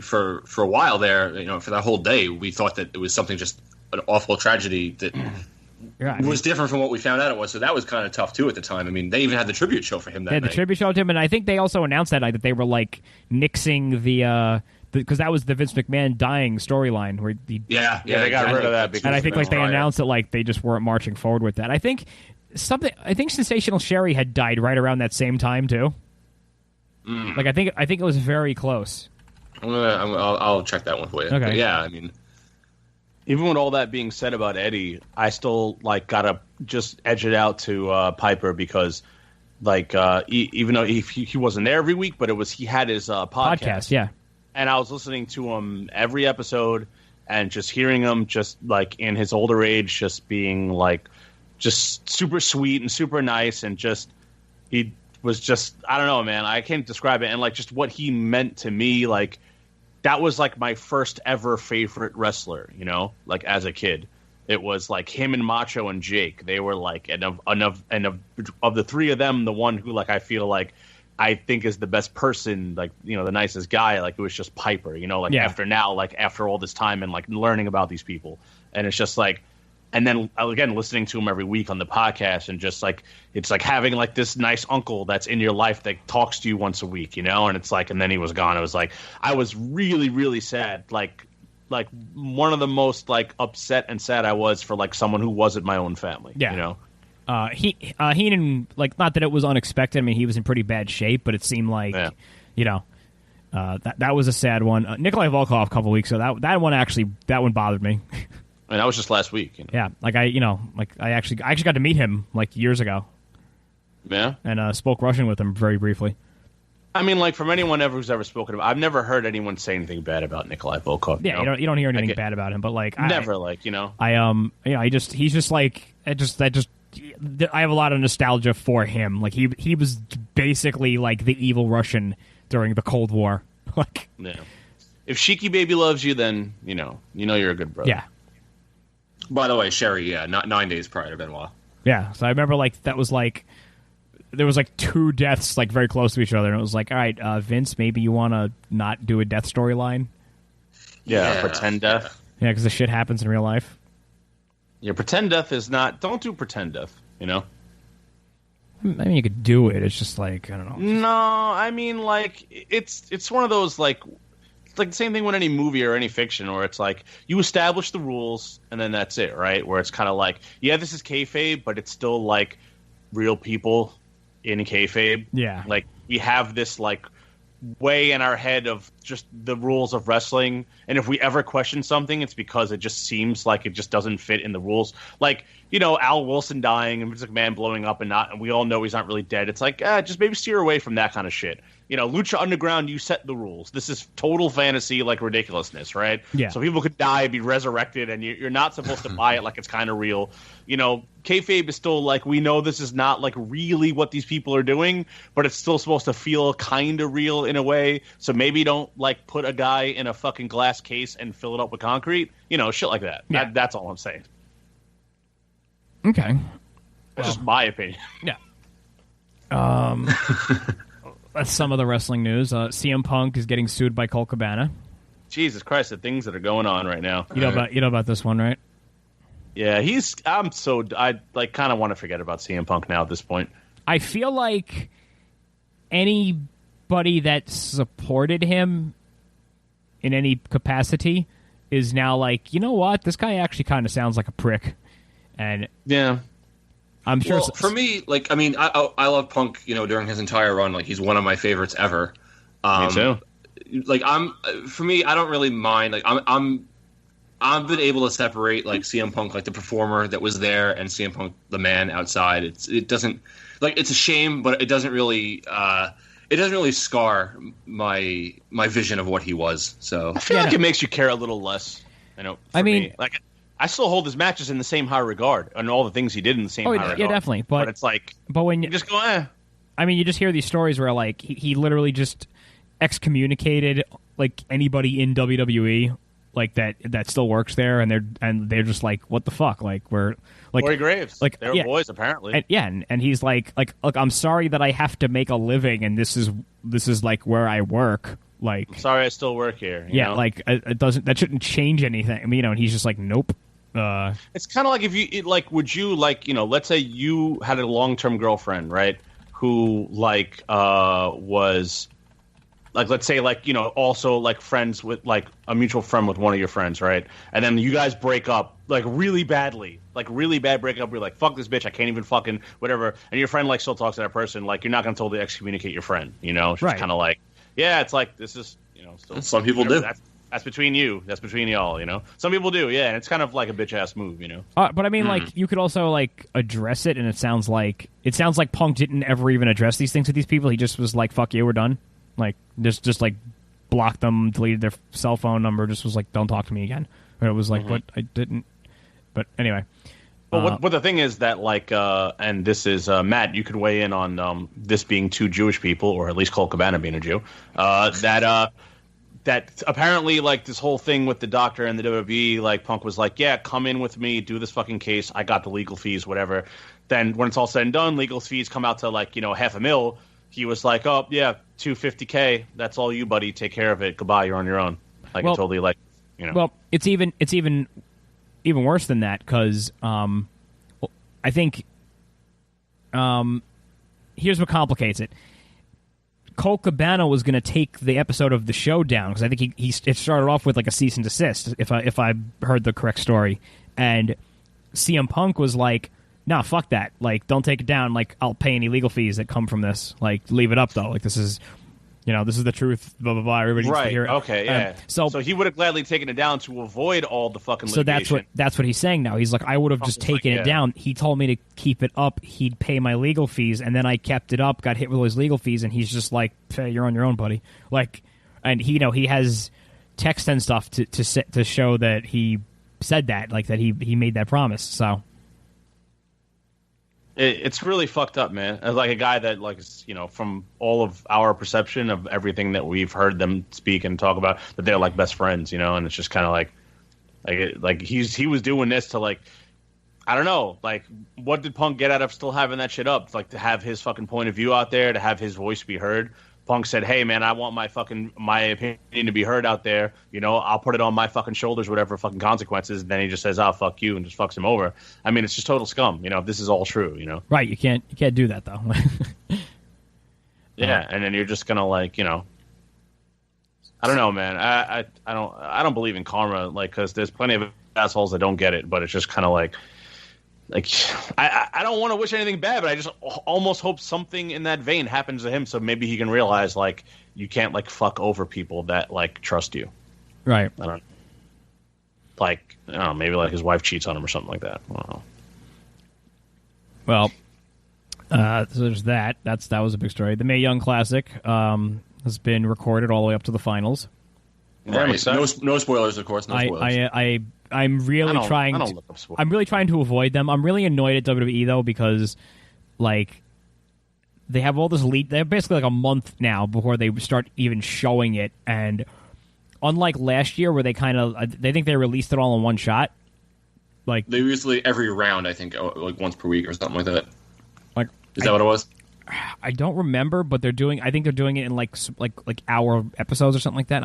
For a while there, for that whole day, we thought that it was something just an awful tragedy that was different from what we found out it was. So that was kind of tough too at the time. They even had the tribute show for him that night. The tribute show to him, and I think they also announced that night that they were like nixing the. Because that was the Vince McMahon dying storyline where they got rid of that. And I think like they announced that like they just weren't marching forward with that. I think Sensational Sherry had died right around that same time too. Like I think it was very close. I'll check that one for you. Okay. But yeah, even with all that being said about Eddie, I still like gotta just edge it out to Piper because like even though he wasn't there every week, but he had his podcast. Yeah. And I was listening to him every episode and just hearing him just like in his older age, just being like just super sweet and super nice. And just he was just, I don't know, man, I can't describe it. And like just what he meant to me, like that was like my first ever favorite wrestler, like as a kid. It was like him and Macho and Jake. They were like, and of the three of them, the one who like I feel like I think is the best person, like, the nicest guy, like it was just Piper, after all this time and like learning about these people. And it's just like, and then again, listening to him every week on the podcast and just like, it's like having like this nice uncle that's in your life that talks to you once a week, and it's like, and then he was gone. It was like, I was really, really sad. Like one of the most like upset and sad I was for like someone who wasn't my own family, Heenan, like, not that it was unexpected. He was in pretty bad shape, but it seemed like, that was a sad one. Nikolai Volkov a couple weeks ago, that one bothered me. And that was just last week. Yeah, like I actually got to meet him like years ago. Yeah, and spoke Russian with him very briefly. Like from anyone who's ever spoken about, I've never heard anyone say anything bad about Nikolai Volkov. Yeah, you don't hear anything bad about him, but like never, he's just like that just I have a lot of nostalgia for him. Like he was basically like the evil Russian during the Cold War. Like, yeah. If Sheiky Baby loves you, then you know you're a good brother. Yeah. By the way, Sherry, not 9 days prior to Benoit. Yeah. So I remember like that was like there was like 2 deaths like very close to each other, and it was like, all right, Vince, maybe you want to not do a death storyline. Yeah, pretend death. Yeah, because the shit happens in real life. Yeah, pretend death is not. Don't do pretend death. You know. I mean, you could do it. It's just like, I don't know. No, I mean, like it's one of those like it's like the same thing with any movie or any fiction, where it's like you establish the rules and then that's it, right? Where it's kind of like, yeah, this is kayfabe, but it's still like real people in kayfabe. Yeah, like we have this like way in our head of just the rules of wrestling, and if we ever question something, it's because it just seems like it just doesn't fit in the rules. Like, you know, Al Wilson dying and Vince McMahon blowing up and we all know he's not really dead. It's like, just maybe steer away from that kind of shit. You know, Lucha Underground, you set the rules. This is total fantasy, like ridiculousness, right? Yeah. So people could die, be resurrected, and you're not supposed to buy it like it's kind of real. You know, kayfabe is still like, we know this is not like really what these people are doing, but it's still supposed to feel kind of real in a way. So maybe don't like put a guy in a fucking glass case and fill it up with concrete. You know, shit like that. Yeah. That's all I'm saying. Okay. That's just my opinion. Yeah. That's some of the wrestling news. CM Punk is getting sued by Colt Cabana. Jesus Christ, the things that are going on right now. You know about this one, right? Yeah, I like kind of want to forget about CM Punk now at this point. I feel like anybody that supported him in any capacity is now like, you know what? This guy actually kind of sounds like a prick. And yeah, I'm sure. Well, for me, like, I mean, I love Punk. You know, during his entire run, like, he's one of my favorites ever. Me too. Like, for me, I don't really mind. Like, I've been able to separate like CM Punk, like the performer that was there, and CM Punk, the man outside. It doesn't, like, it's a shame, but it doesn't really scar my vision of what he was. So I feel like it makes you care a little less. I know. I mean, like, I still hold his matches in the same high regard and all the things he did in the same high regard. Yeah, definitely. But it's like, when you just go, eh. I mean, you just hear these stories where like he literally just excommunicated like anybody in WWE like that still works there, and they're just like, what the fuck? Like, we're like Corey Graves, like they're boys apparently. And he's like, look, I'm sorry that I have to make a living, and this is like where I work. Like, I'm sorry, I still work here. You know? Like that shouldn't change anything. I mean, and he's just like, nope. It's kind of like if you would you like, let's say you had a long-term girlfriend, right? Who like was like, let's say like, also like friends with like a mutual friend with one of your friends, right? And then you guys break up like really badly, like really bad breakup. You're like, fuck this bitch, I can't even fucking whatever. And your friend like still talks to that person. Like, you're not gonna totally excommunicate your friend, It's right. kind of like, yeah, it's like this is still, some people do. That's between you. That's between y'all, Some people do, yeah. And it's kind of like a bitch-ass move, But I mean, like, you could also, like, address it, and it sounds like Punk didn't ever even address these things with these people. He just was like, fuck you, we're done. Like, just like, blocked them, deleted their cell phone number, just was like, don't talk to me again. And it was like, but I didn't. But anyway. But the thing is that, like, and this is, Matt, you could weigh in on this being 2 Jewish people, or at least Colt Cabana being a Jew, that apparently, like, this whole thing with the doctor and the WWE, like, Punk was like, yeah, come in with me, do this fucking case, I got the legal fees, whatever. Then when it's all said and done, legal fees come out to, like, $500,000. He was like, oh, yeah, $250K, that's all you, buddy, take care of it, goodbye, you're on your own. Like, well, totally, like, Well, it's even worse than that, because I think here's what complicates it. Colt Cabana was going to take the episode of the show down, because I think it started off with like a cease and desist, if I heard the correct story, and CM Punk was like, nah, fuck that, like, don't take it down, like, I'll pay any legal fees that come from this, like, leave it up though, like, this is the truth, blah blah blah, everybody needs to hear it. Okay, yeah. So he would have gladly taken it down to avoid all the fucking litigation. So that's what he's saying now. He's like, I would have just taken it down. He told me to keep it up. He'd pay my legal fees, and then I kept it up, got hit with all his legal fees, and he's just like, hey, you're on your own, buddy. Like, and he has text and stuff to show that he said that, like, that he made that promise. So it's really fucked up, man. As like a guy that like is, from all of our perception of everything that we've heard them speak and talk about, that they're like best friends, and it's just kind of like he was doing this to like, I don't know, like what did Punk get out of still having that shit up? Like to have his fucking point of view out there, to have his voice be heard. Punk said, "Hey man, I want my opinion to be heard out there. I'll put it on my fucking shoulders, whatever fucking consequences." And then he just says, "Oh fuck you," and just fucks him over. I mean, it's just total scum. If this is all true, Right? You can't do that though. Yeah, and then you're just gonna like, I don't know, man. I don't believe in karma, like, because there's plenty of assholes that don't get it, but it's just kind of like I don't want to wish anything bad, but I just almost hope something in that vein happens to him, so maybe he can realize like you can't like fuck over people that like trust you. Right. I don't know, maybe like his wife cheats on him or something like that. I don't know. Well, so there's that. That was a big story. The Mae Young Classic has been recorded all the way up to the finals. Right. No spoilers, of course. No spoilers. I'm really trying. I'm really trying to avoid them. I'm really annoyed at WWE though because, like, they have all this lead. They have basically like a month now before they start even showing it. And unlike last year, where they think they released it all in one shot. Like they usually every round, I think, like once per week or something like that. Like, is that what it was? I don't remember, but I think they're doing it in like hour episodes or something like that.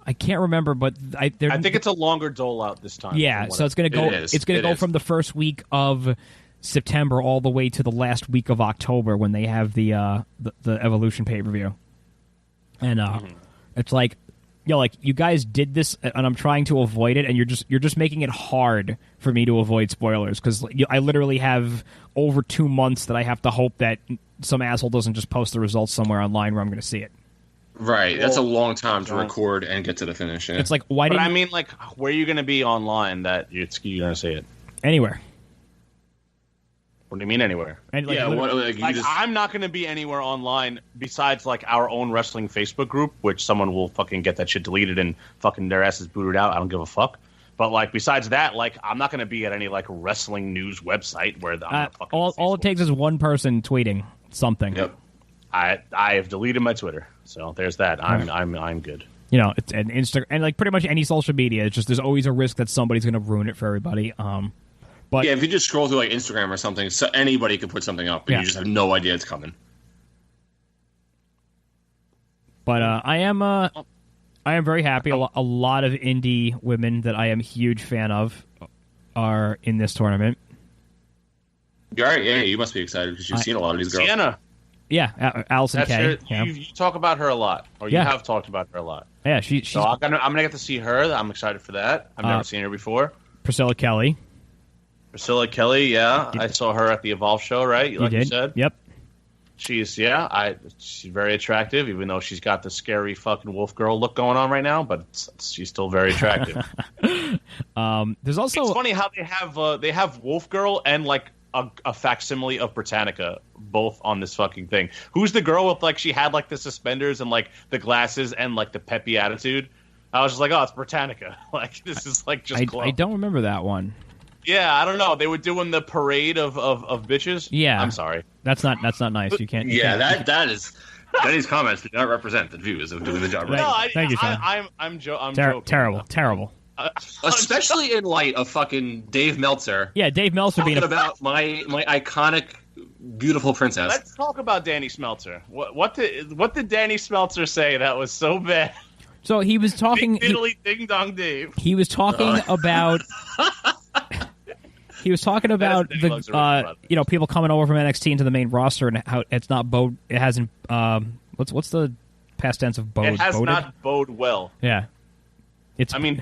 I can't remember, but I think it's a longer dole out this time. Yeah, so it's going to go. It's going to go from the first week of September all the way to the last week of October when they have the Evolution pay-per-view. And it's like, like you guys did this, and I'm trying to avoid it, and you're just making it hard for me to avoid spoilers because I literally have over 2 months that I have to hope that some asshole doesn't just post the results somewhere online where I'm going to see it. Right, that's a long time to record and get to the finish. Yeah. It's like, why didn't... I mean, like, where are you going to be online that you're going to see it? Anywhere. What do you mean anywhere? And, like, I'm not going to be anywhere online besides, like, our own wrestling Facebook group, which someone will fucking get that shit deleted and fucking their asses booted out. I don't give a fuck. But, like, besides that, like, I'm not going to be at any, like, wrestling news website where I'm fucking... All it takes is one person tweeting something. Yep. I have deleted my Twitter, so there's that. I'm good. It's an Instagram and like pretty much any social media. It's just there's always a risk that somebody's going to ruin it for everybody. But yeah, if you just scroll through like Instagram or something, so anybody could put something up, and you just have no idea it's coming. But I am very happy. A lot of indie women that I am a huge fan of are in this tournament. Yeah, you must be excited because you've seen a lot of these girls. Sienna. Yeah, Allison Kay. You talk about her a lot, or you have talked about her a lot. Yeah, she's. So I'm gonna get to see her. I'm excited for that. I've never seen her before. Priscilla Kelly. Yeah, I saw her at the Evolve show, right? You said. Yep. She's very attractive, even though she's got the scary fucking wolf girl look going on right now. But she's still very attractive. There's also it's funny how they have wolf girl and like a facsimile of Britannica both on this fucking thing. Who's the girl with like she had like the suspenders and like the glasses and like the peppy attitude? I was just like, oh, it's Britannica. Like this is like just. I don't remember that one. Yeah, I don't know. They were doing the parade of bitches. Yeah, I'm sorry. That's not nice. You can't. That is. Denny's comments do not represent the views of doing the job right. No, thank you, Sean. I'm joking. Terrible. Especially in light of fucking Dave Meltzer. Yeah, Dave Meltzer being about my iconic, beautiful princess. Let's talk about Danny Smeltzer. What did Danny Smeltzer say that was so bad? So he was talking. Big Italy Ding Dong Dave. He was talking about. He was talking about the people coming over from NXT into the main roster and how it's not bode. It hasn't. What's the past tense of bode? It has not bode well. Yeah.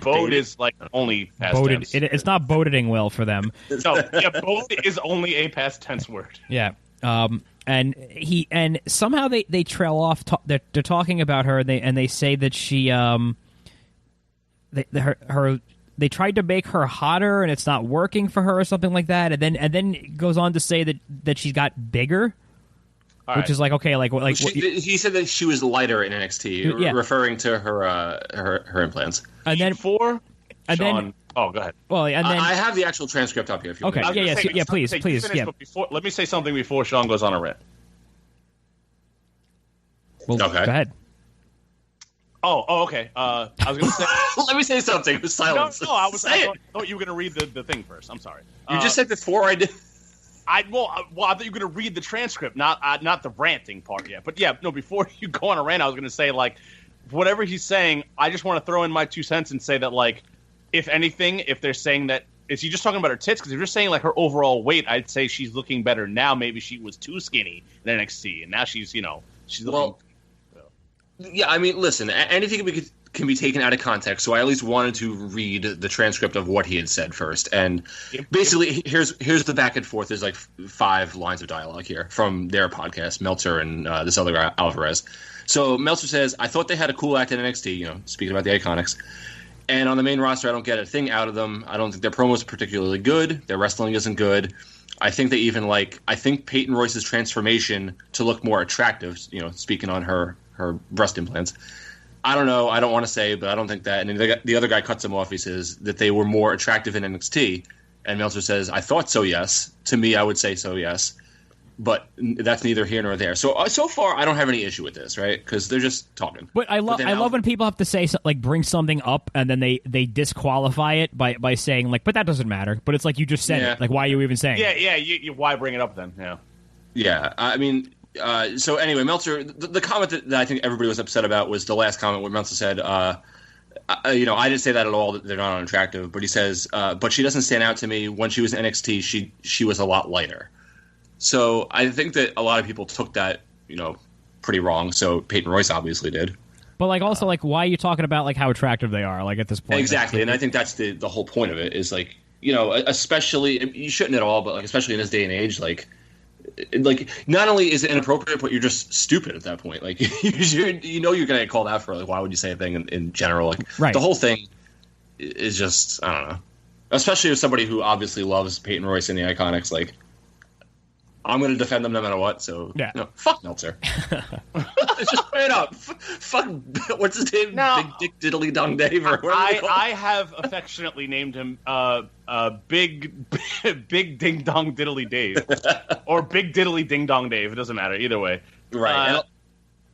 Bode is like only past tense. It's not boding well for them. No, bode is only a past tense word. Yeah. And somehow they trail off. They're talking about her. And they say that she they tried to make her hotter and it's not working for her or something like that. And then it goes on to say that she's got bigger. Which is like okay, he said that she was lighter in NXT, referring to her implants. And then Oh, go ahead. Well, and then I have the actual transcript up here. If you okay, want. yeah, please. Yeah. Let me say something before Sean goes on a rant. Well, Okay. Go ahead. Oh, okay. I was going to say. Let me say something. It was silence. No, I thought you were going to read the thing first. I'm sorry. You just said before I did. I thought you were going to read the transcript, not the ranting part yet. But yeah, no. Before you go on a rant, I was going to say like, whatever he's saying, I just want to throw in my 2 cents and say that like, if anything, if they're saying that, is he just talking about her tits? Because if you're saying like her overall weight, I'd say she's looking better now. Maybe she was too skinny in NXT, and now she's she's looking. Well, yeah, I mean, listen, anything can be taken out of context, so I at least wanted to read the transcript of what he had said first. And basically, here's the back and forth. There's like 5 lines of dialogue here from their podcast, Meltzer and this other guy, Alvarez. So Meltzer says, I thought they had a cool act in NXT, speaking about the Iconics. And on the main roster, I don't get a thing out of them. I don't think their promos are particularly good. Their wrestling isn't good. I think they even I think Peyton Royce's transformation to look more attractive, speaking on her breast implants. I don't know. I don't want to say, but I don't think that. And the other guy cuts him off. He says that they were more attractive in NXT. And Meltzer says, I thought so, yes. To me, I would say so, yes. But that's neither here nor there. So far, I don't have any issue with this, right? Because they're just talking. But I love when people have to say bring something up and then they disqualify it by saying like, but that doesn't matter. But it's like you just said it. Like, why are you even saying? Yeah, it? You why bring it up then? Yeah. Yeah, I mean. So anyway, Meltzer, the comment that I think everybody was upset about was the last comment where Meltzer said, I didn't say that at all, that they're not unattractive, but he says, but she doesn't stand out to me. When she was in NXT, she was a lot lighter. So I think that a lot of people took that, pretty wrong. So Peyton Royce obviously did. But also why are you talking about like how attractive they are at this point? Exactly, and I think that's the whole point of it is like, especially, you shouldn't at all, but especially in this day and age, like not only is it inappropriate, but you're just stupid at that point. Like you're gonna get called out for why would you say a thing in general? Like right. The whole thing is just I don't know. Especially as somebody who obviously loves Peyton Royce and the Iconics, like I'm gonna defend them no matter what. So yeah, fuck Meltzer. It's just straight up. Fuck what's his name? Now, Big Dick Diddly Dong Dave. Or I have affectionately named him Big Ding Dong Diddly Dave or Big Diddly Ding Dong Dave. It doesn't matter either way. Right.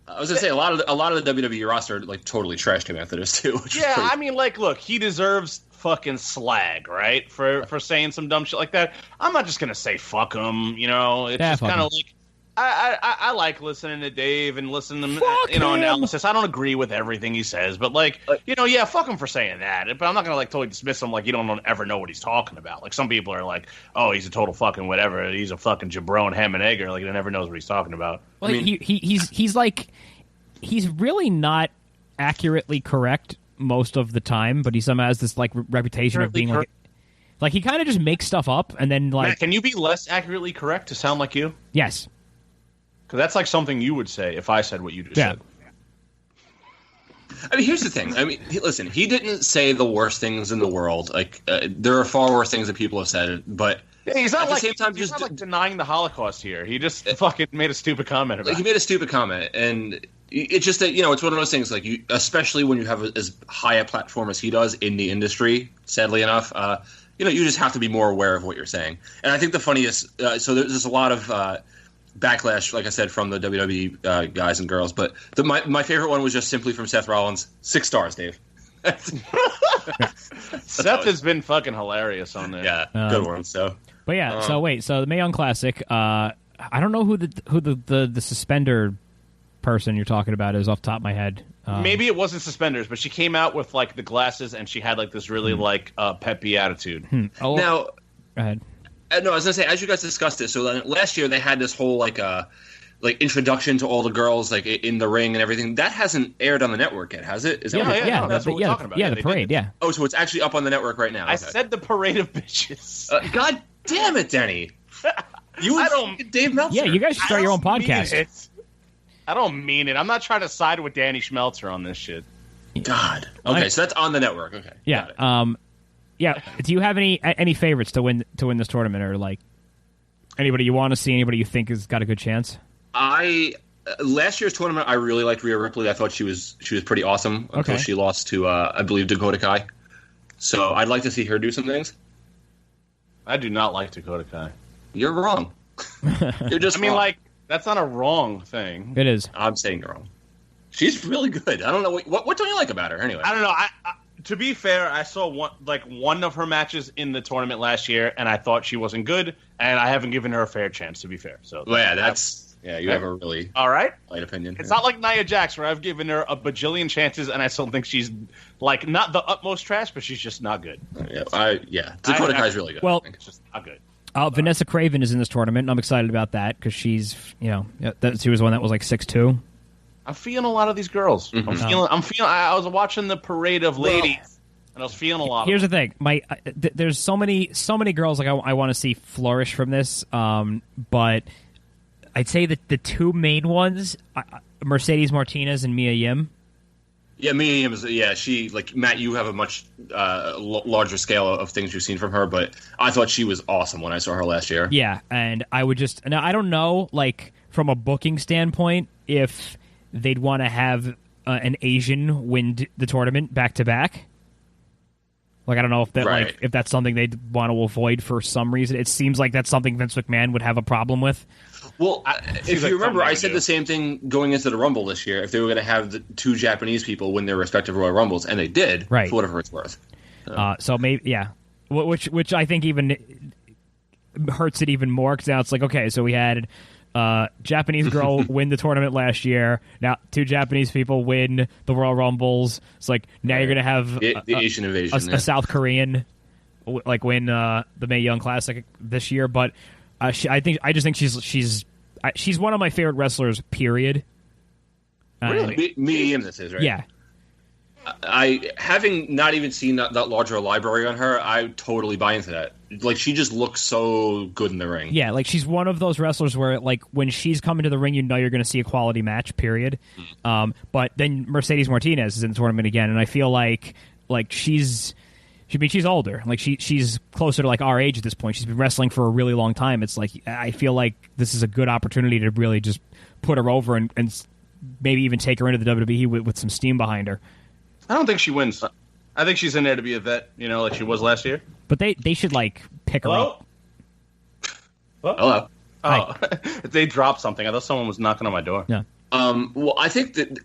I was gonna say a lot of the WWE roster totally trashed him after this too. Yeah, I mean, look, he deserves fucking slag, right? For saying some dumb shit like that. I'm not just gonna say fuck him. It's just kind of like I like listening to Dave and listening to analysis. I don't agree with everything he says, but fuck him for saying that. But I'm not gonna totally dismiss him like you don't ever know what he's talking about. Like some people are like, oh, he's a total fucking whatever. He's a fucking jabron, ham and egger. Like he never knows what he's talking about. Well, I mean, he's really not accurately correct most of the time, but he somehow has this reputation of being like he kind of just makes stuff up and then Matt, can you be less accurately correct to sound like you? Yes. Because that's like something you would say if I said what you just said. I mean, here's the thing. I mean, listen, he didn't say the worst things in the world. There are far worse things that people have said, but he's not at the same time he's not denying the Holocaust here. He just fucking made a stupid comment about it. He made a stupid comment, and it's just that, it's one of those things, especially when you have as high a platform as he does in the industry, sadly enough, you just have to be more aware of what you're saying. And I think the funniest, so there's a lot of backlash, like I said, from the WWE guys and girls, but my favorite one was just simply from Seth Rollins. 6 stars, Dave. Seth has been fucking hilarious on this. Yeah, good one. So, but yeah, so the Mae Young Classic. I don't know who the suspender person you're talking about is off the top of my head. Maybe it wasn't suspenders, but she came out with the glasses and she had this really peppy attitude. Oh, now, go ahead. No, I was gonna say, as you guys discussed this, so last year they had this whole introduction to all the girls in the ring and everything. That hasn't aired on the network yet, has it? Is that that's what we're talking about. Yeah, the parade. Yeah. Oh, so it's actually up on the network right now. Okay. I said the parade of bitches. God damn it, Denny! I don't, Dave Meltzer. Yeah, you guys should start your own podcast. I don't mean it. I'm not trying to side with Danny Schmeltzer on this shit. God. Okay, so that's on the network. Okay. Yeah. Yeah. Do you have any favorites to win this tournament, or anybody you want to see, anybody you think has got a good chance? Last year's tournament, I really liked Rhea Ripley. I thought she was pretty awesome until she lost to I believe Dakota Kai. So I'd like to see her do some things. I do not like Dakota Kai. You're wrong. You're just. I mean, wrong. like that's not a wrong thing. It is. I'm saying you're wrong. She's really good. I don't know what don't you like about her anyway. I don't know. I to be fair, I saw one of her matches in the tournament last year, and I thought she wasn't good, and I haven't given her a fair chance. To be fair, so well, yeah, you have a really all right light opinion. It's not like Nia Jax, where I've given her a bajillion chances, and I still think she's like not the utmost trash, but she's just not good. Dakota Kai's really good. Well, it's just not good. Vanessa Craven is in this tournament, and I'm excited about that because she's, she was one that was like 6'2". I'm feeling a lot of these girls. Mm-hmm. I'm feeling. I was watching the parade of ladies, and I was feeling a lot. Here's of the thing, there's so many girls like I want to see flourish from this, but I'd say that the two main ones, Mercedes Martinez and Mia Yim. Yeah, Mia Yim is. She like Matt. You have a much larger scale of things you've seen from her, but I thought she was awesome when I saw her last year. Yeah, and I would just now I don't know, like from a booking standpoint, if they'd want to have an Asian win the tournament back to back. Like I don't know if that like if that's something they'd want to avoid for some reason. It seems like that's something Vince McMahon would have a problem with. Well, if you remember, I said the same thing going into the Rumble this year. If they were going to have the two Japanese people win their respective Royal Rumbles, and they did, right? For whatever it's worth. So maybe, yeah, which I think even hurts it even more because now it's like, okay, so we had Japanese girl win the tournament last year. Now two Japanese people win the Royal Rumbles. It's like now you're going to have the Asian invasion, a South Korean like win the Mae Young Classic this year, but. I just think she's one of my favorite wrestlers. Period. Really, Mia Yim, this is right. Yeah. I having not even seen that larger library on her, I totally buy into that. Like she just looks so good in the ring. Yeah, like she's one of those wrestlers where like when she's coming to the ring, you know you're going to see a quality match. Period. But then Mercedes Martinez is in the tournament again, and I feel like she's older. Like she's closer to like our age at this point. She's been wrestling for a really long time. It's like I feel like this is a good opportunity to really just put her over and maybe even take her into the WWE with some steam behind her. I don't think she wins. I think she's in there to be a vet, like she was last year. But they should like pick her up. Hello. Oh, they dropped something. I thought someone was knocking on my door. Yeah. Well, I think that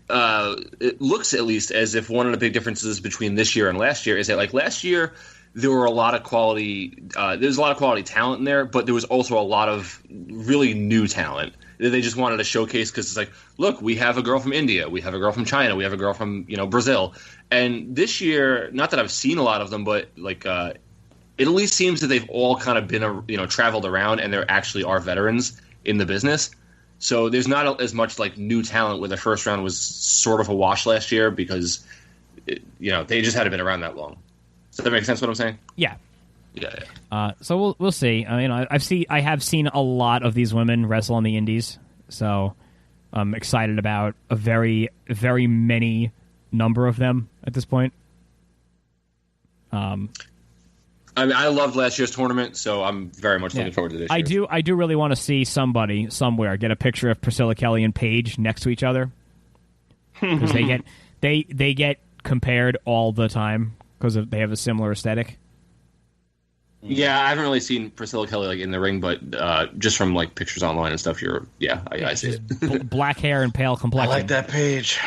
it looks at least as if one of the big differences between this year and last year is that, like, last year there were a lot of quality. There's a lot of quality talent in there, but there was also a lot of really new talent that they just wanted to showcase because it's like, look, we have a girl from India, we have a girl from China, we have a girl from Brazil, and this year, not that I've seen a lot of them, but like it at least seems that they've all kind of been traveled around and there actually are veterans in the business. So there's not as much like new talent where the first round was sort of a wash last year because they just hadn't been around that long. Does that make sense? What I'm saying? Yeah. Yeah. So we'll see. I mean, I have seen a lot of these women wrestle on the Indies, so I'm excited about a very, very many number of them at this point. I mean, I loved last year's tournament, so I'm very much looking forward to this year. I do really want to see somebody somewhere get a picture of Priscilla Kelly and Paige next to each other because they get compared all the time because they have a similar aesthetic. Yeah, I haven't really seen Priscilla Kelly like in the ring, but just from like pictures online and stuff, I see it. Black hair and pale complexion. I like that Paige.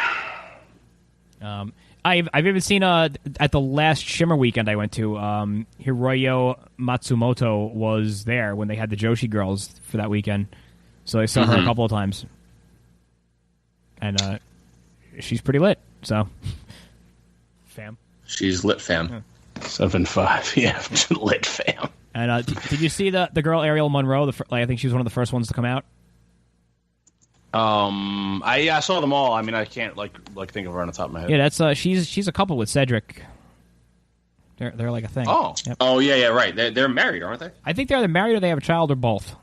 I've even seen at the last Shimmer weekend I went to, Hiroyo Matsumoto was there when they had the Joshi girls for that weekend, so I saw her a couple of times, and she's pretty lit. So, fam, she's lit, fam. 7'5", yeah, lit, fam. And did you see the girl Ariel Monroe? I think she was one of the first ones to come out. I saw them all. I mean, I can't like think of her on the top of my head. Yeah, that's she's a couple with Cedric. They're like a thing. Oh, yep. Oh yeah, right. They're married, aren't they? I think they're either married or they have a child or both.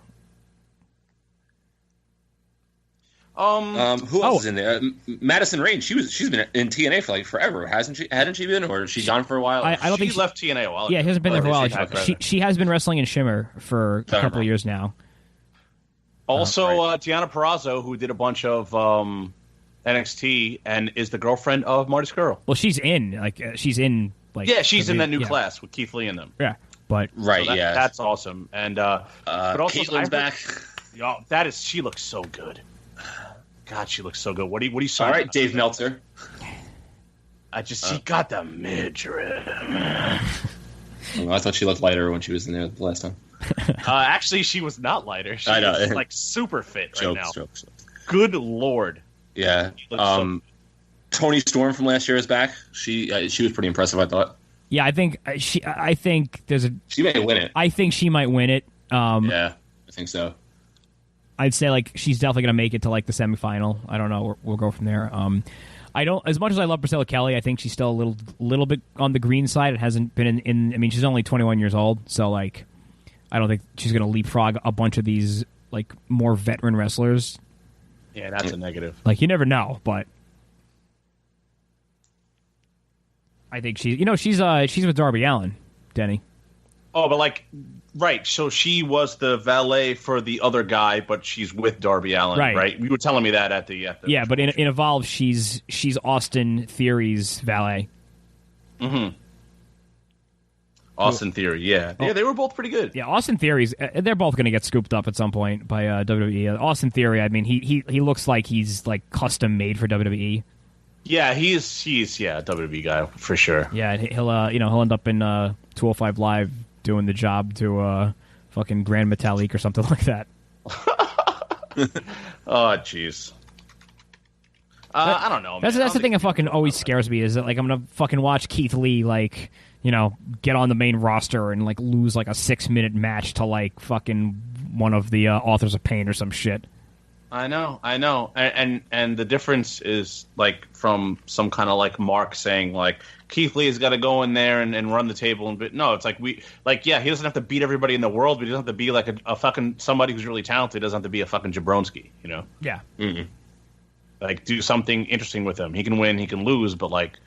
Who else is in there? Madison Rayne. She's been in TNA for like forever, hasn't she? Hadn't she been, or is she gone for a while? I don't think she left TNA a while ago. Yeah, she hasn't been there for a while. She has been wrestling in Shimmer for a couple of years now. Also, Deonna Purrazzo, who did a bunch of NXT and is the girlfriend of Marty Scurll. Well, she's in Like, yeah, she's in that new class with Keith Lee in them. Yeah, but right, so yeah, that's awesome. And but also Caitlin's back. Y'all, she looks so good. God, she looks so good. What do you All right, Dave Meltzer. She got the midriff. I thought she looked lighter when she was in there the last time. Actually, she was not lighter. She was like super fit right now. Jokes. Good lord. Yeah. Tony Storm from last year is back. She was pretty impressive, I thought. Yeah, I think she may win it. I think she might win it. Yeah, I think so. I'd say like she's definitely gonna make it to like the semifinal. I don't know. We'll go from there. I don't, as much as I love Priscilla Kelly, I think she's still a little bit on the green side. It hasn't been in I mean, she's only 21 years old, so like, I don't think she's going to leapfrog a bunch of these like more veteran wrestlers. Yeah, that's a negative. Like, you never know, but I think she's with Darby Allin, Denny. Oh, but like, right. So she was the valet for the other guy, but she's with Darby Allin, right? You were telling me that at the yeah, but in Evolve, she's Austin Theory's valet. Mm-hmm. Austin Theory, yeah. Yeah, they were both pretty good. Yeah, Austin Theory's, they're both going to get scooped up at some point by WWE. Austin Theory, I mean, he looks like he's like custom made for WWE. Yeah, he's a WWE guy for sure. Yeah, he'll end up in 205 Live doing the job to fucking Grand Metalik or something like that. Oh, jeez. I don't know. That's the thing that fucking always scares me is that like I'm gonna fucking watch Keith Lee like get on the main roster and like lose like a 6-minute match to like fucking one of the Authors of Pain or some shit. I know, and the difference is like from some kind of like Mark saying like Keith Lee has got to go in there and run the table, but no, it's like he doesn't have to beat everybody in the world, but he doesn't have to be like a fucking somebody who's really talented. He doesn't have to be a fucking Jabronsky, Yeah. Mm-mm. Like do something interesting with him. He can win, he can lose, but like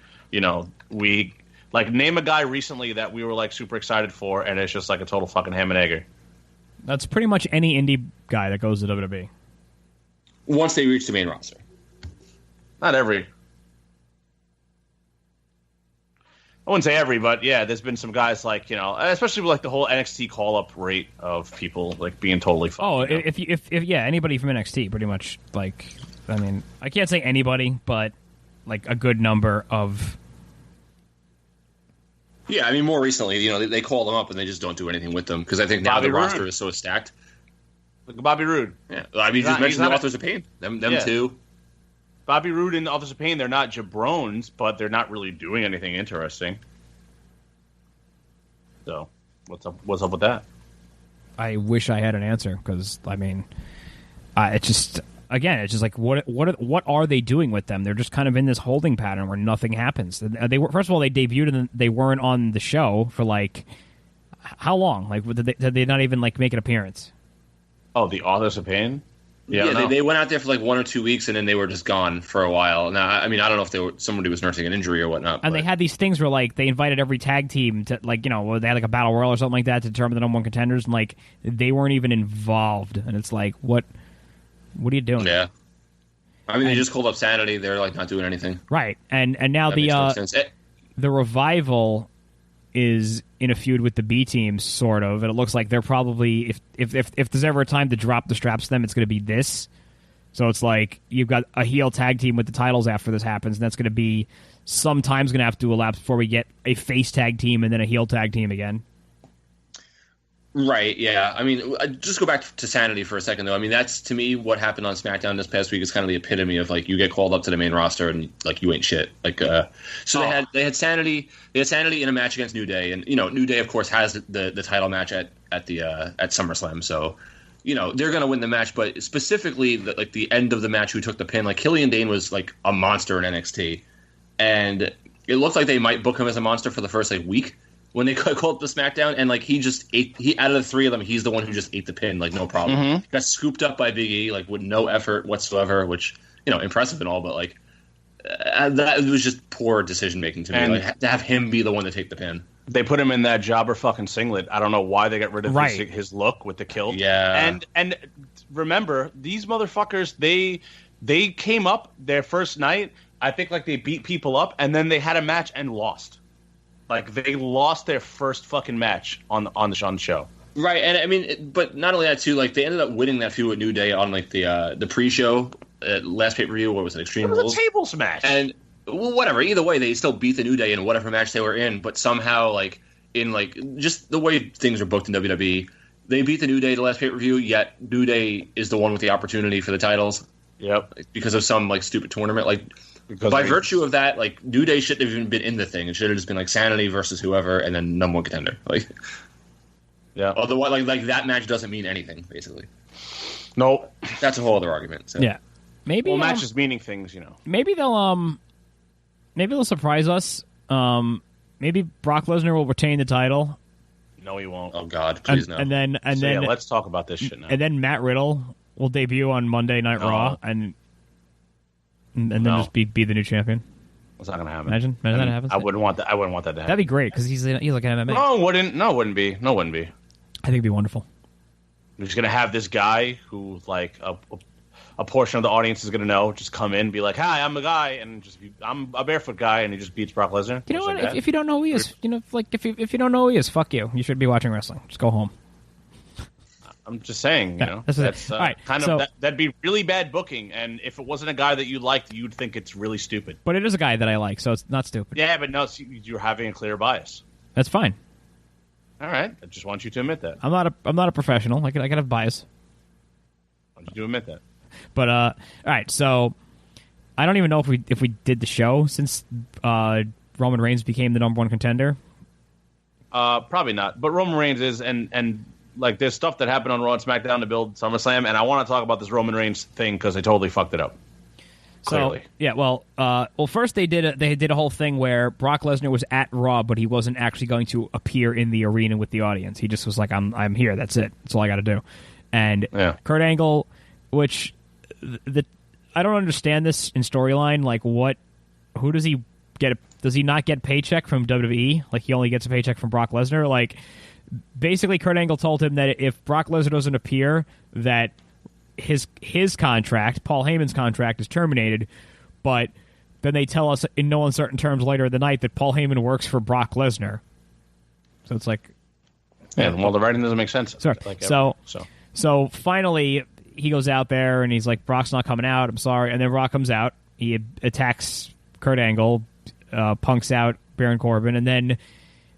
we like name a guy recently that we were like super excited for, and it's just like a total fucking ham and egger. That's pretty much any indie guy that goes to WWE. Once they reach the main roster. Not every. I wouldn't say every, but yeah, there's been some guys like, especially with like the whole NXT call-up rate of people like being totally fucked. Oh, if anybody from NXT, pretty much, like, I mean, I can't say anybody, but like a good number of. Yeah, I mean, more recently, they call them up and they just don't do anything with them because I think now the roster is so stacked. Like Bobby Roode. Yeah, I mean, you just mentioned the Authors of Pain. Them two. Bobby Roode and the Authors of Pain, they're not jabrones, but they're not really doing anything interesting. So, what's up with that? I wish I had an answer because I mean, it's just like what are they doing with them? They're just kind of in this holding pattern where nothing happens. They were first of all they debuted and they weren't on the show for like how long? Like did they not even like make an appearance? Oh, the Authors of Pain? Yeah, they went out there for like 1 or 2 weeks, and then they were just gone for a while. Now, I mean, I don't know if somebody was nursing an injury or whatnot. And they had these things where like they invited every tag team to like they had like a battle royal or something like that to determine the number one contenders, and like they weren't even involved. And it's like, what are you doing? Yeah, I mean, they just called up Sanity. They're like not doing anything, right? And now the Revival is in a feud with the B team, sort of, and it looks like they're probably if there's ever a time to drop the straps to them, it's going to be this. So it's like you've got a heel tag team with the titles after this happens, and that's going to be sometimes going to have to elapse before we get a face tag team and then a heel tag team again. Right, yeah. I mean, just go back to Sanity for a second, though. I mean, that's, to me, what happened on SmackDown this past week is kind of the epitome of, like, you get called up to the main roster and, like, you ain't shit. Like, they had Sanity in a match against New Day, and, New Day, of course, has the title match at SummerSlam, so, they're going to win the match, but specifically, the end of the match who took the pin, like, Killian Dane was, like, a monster in NXT, and it looked like they might book him as a monster for the first, like, week, when they called up the SmackDown, and like he out of the three of them, he's the one who just ate the pin, like no problem. Mm-hmm. Got scooped up by Big E, like with no effort whatsoever, which impressive and all, but like that was just poor decision making to me. Like to have him be the one to take the pin. They put him in that jobber fucking singlet. I don't know why they got rid of his look with the kilt. Yeah, and remember these motherfuckers. They came up their first night. I think like they beat people up, and then they had a match and lost. Like they lost their first fucking match on the show. Right, and I mean, but not only that too. Like they ended up winning that feud with New Day on like the pre-show last pay-per-view. What was it? Extreme Rules. It was a tables match. And well, whatever. Either way, they still beat the New Day in whatever match they were in. But somehow, like in like just the way things are booked in WWE, they beat the New Day the last pay-per-view. Yet New Day is the one with the opportunity for the titles. Yep. Because of some like stupid tournament. Like because by virtue of that, like New Day shouldn't have even been in the thing. It should have just been like Sanity versus whoever, and then number one contender. Like. Yeah. Otherwise, like that match doesn't mean anything, basically. Nope. That's a whole other argument. So. Yeah. Maybe matches meaning things, you know. Maybe they'll surprise us. Maybe Brock Lesnar will retain the title. No, he won't. Oh God, please no. And then let's talk about this shit now. And then Matt Riddle will debut on Monday Night Raw and then just be the new champion. It's not gonna happen. Imagine that happens. I wouldn't want that. I wouldn't want that to happen. That'd be great because he's like an MMA. No, it wouldn't be. No, it wouldn't be. I think it'd be wonderful. We're just gonna have this guy who, like, a portion of the audience is gonna know, just come in, and be like, "Hi, I'm the guy," and I'm a barefoot guy, and he just beats Brock Lesnar. You know what? Like if you don't know who he is, if you don't know who he is, fuck you. You should be watching wrestling. Just go home. I'm just saying, you know, that's all right. That'd be really bad booking, and if it wasn't a guy that you liked, you'd think it's really stupid. But it is a guy that I like, so it's not stupid. Yeah, but no, you're having a clear bias. That's fine. All right, I just want you to admit that. I'm not a professional. I can have bias. I want you to admit that. But all right, so I don't even know if we did the show since Roman Reigns became the number one contender. Probably not. But Roman Reigns is, and like there's stuff that happened on Raw and SmackDown to build SummerSlam, and I want to talk about this Roman Reigns thing because they totally fucked it up. Clearly. So, yeah, well, first they did a whole thing where Brock Lesnar was at Raw, but he wasn't actually going to appear in the arena with the audience. He just was like, I'm here. That's it. That's all I got to do. And Kurt Angle, which I don't understand this in storyline. Like, who does he get? Does he not get paycheck from WWE? Like, he only gets a paycheck from Brock Lesnar? Like, basically, Kurt Angle told him that if Brock Lesnar doesn't appear, that his contract, Paul Heyman's contract, is terminated, but then they tell us in no uncertain terms later in the night that Paul Heyman works for Brock Lesnar. So it's like... Yeah, well, the writing doesn't make sense. Sorry. Like so finally, he goes out there, and he's like, Brock's not coming out, I'm sorry. And then Brock comes out, he attacks Kurt Angle, punks out Baron Corbin, and then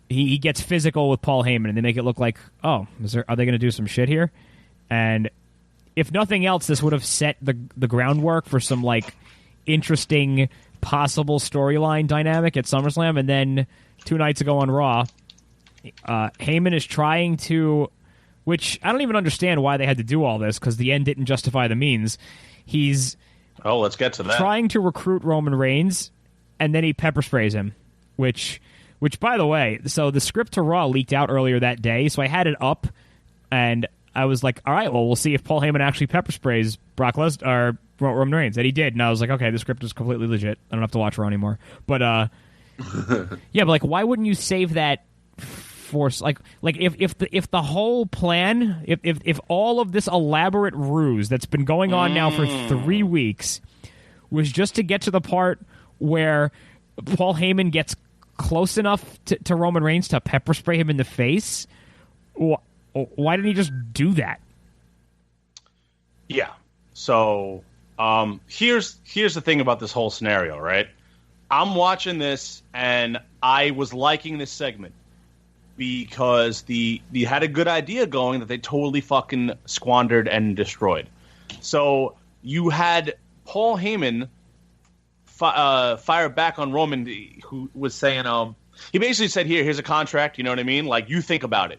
he gets physical with Paul Heyman, and they make it look like, are they going to do some shit here? And if nothing else, this would have set the groundwork for some like interesting possible storyline dynamic at SummerSlam. And then 2 nights ago on Raw, Heyman is trying to, which I don't even understand why they had to do all this because the end didn't justify the means. He's let's get to that. Trying to recruit Roman Reigns, and then he pepper sprays him, which by the way, so the script to Raw leaked out earlier that day, so I had it up and I was like, all right, well, we'll see if Paul Heyman actually pepper sprays Brock Lesnar or Roman Reigns. And he did. And I was like, okay, the script is completely legit. I don't have to watch Raw anymore. But, yeah, but, like, why wouldn't you save that for, like if the whole plan, if all of this elaborate ruse that's been going on now for 3 weeks was just to get to the part where Paul Heyman gets close enough to Roman Reigns to pepper spray him in the face, why didn't he just do that? Yeah. So here's the thing about this whole scenario, right? I'm watching this, and I was liking this segment because they had a good idea going that they totally fucking squandered and destroyed. So you had Paul Heyman fire back on Roman, who was saying, he basically said, here's a contract, you know what I mean? Like, you think about it.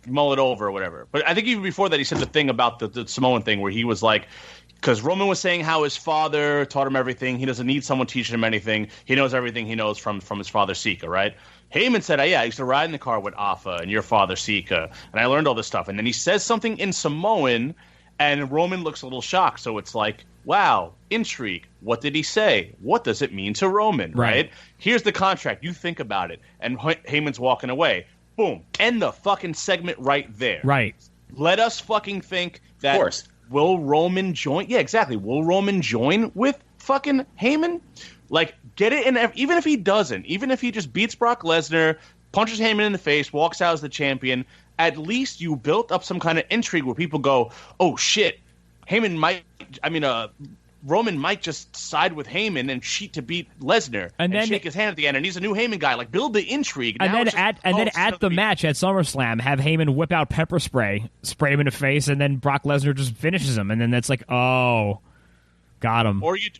Mull it over or whatever. But I think even before that, he said the thing about the Samoan thing where he was like, because Roman was saying how his father taught him everything. He doesn't need someone teaching him anything. He knows everything he knows from his father, Sika, right? Heyman said, I used to ride in the car with Afa and your father, Sika, and I learned all this stuff. And then he says something in Samoan, and Roman looks a little shocked. So it's like, wow, intrigue. What did he say? What does it mean to Roman, right? Here's the contract. You think about it. And Heyman's walking away. Boom. End the fucking segment right there. Right. Let us fucking think that... Of course. Will Roman join? Yeah, exactly. Will Roman join with fucking Heyman? Like, get it in. Even if he doesn't, even if he just beats Brock Lesnar, punches Heyman in the face, walks out as the champion, at least you built up some kind of intrigue where people go, "Oh shit, Roman might just side with Heyman and cheat to beat Lesnar and then shake his hand at the end, and he's a new Heyman guy." Like, build the intrigue. And then at the match at SummerSlam, have Heyman whip out pepper spray, spray him in the face, and then Brock Lesnar just finishes him, and then that's like, oh, got him. Or to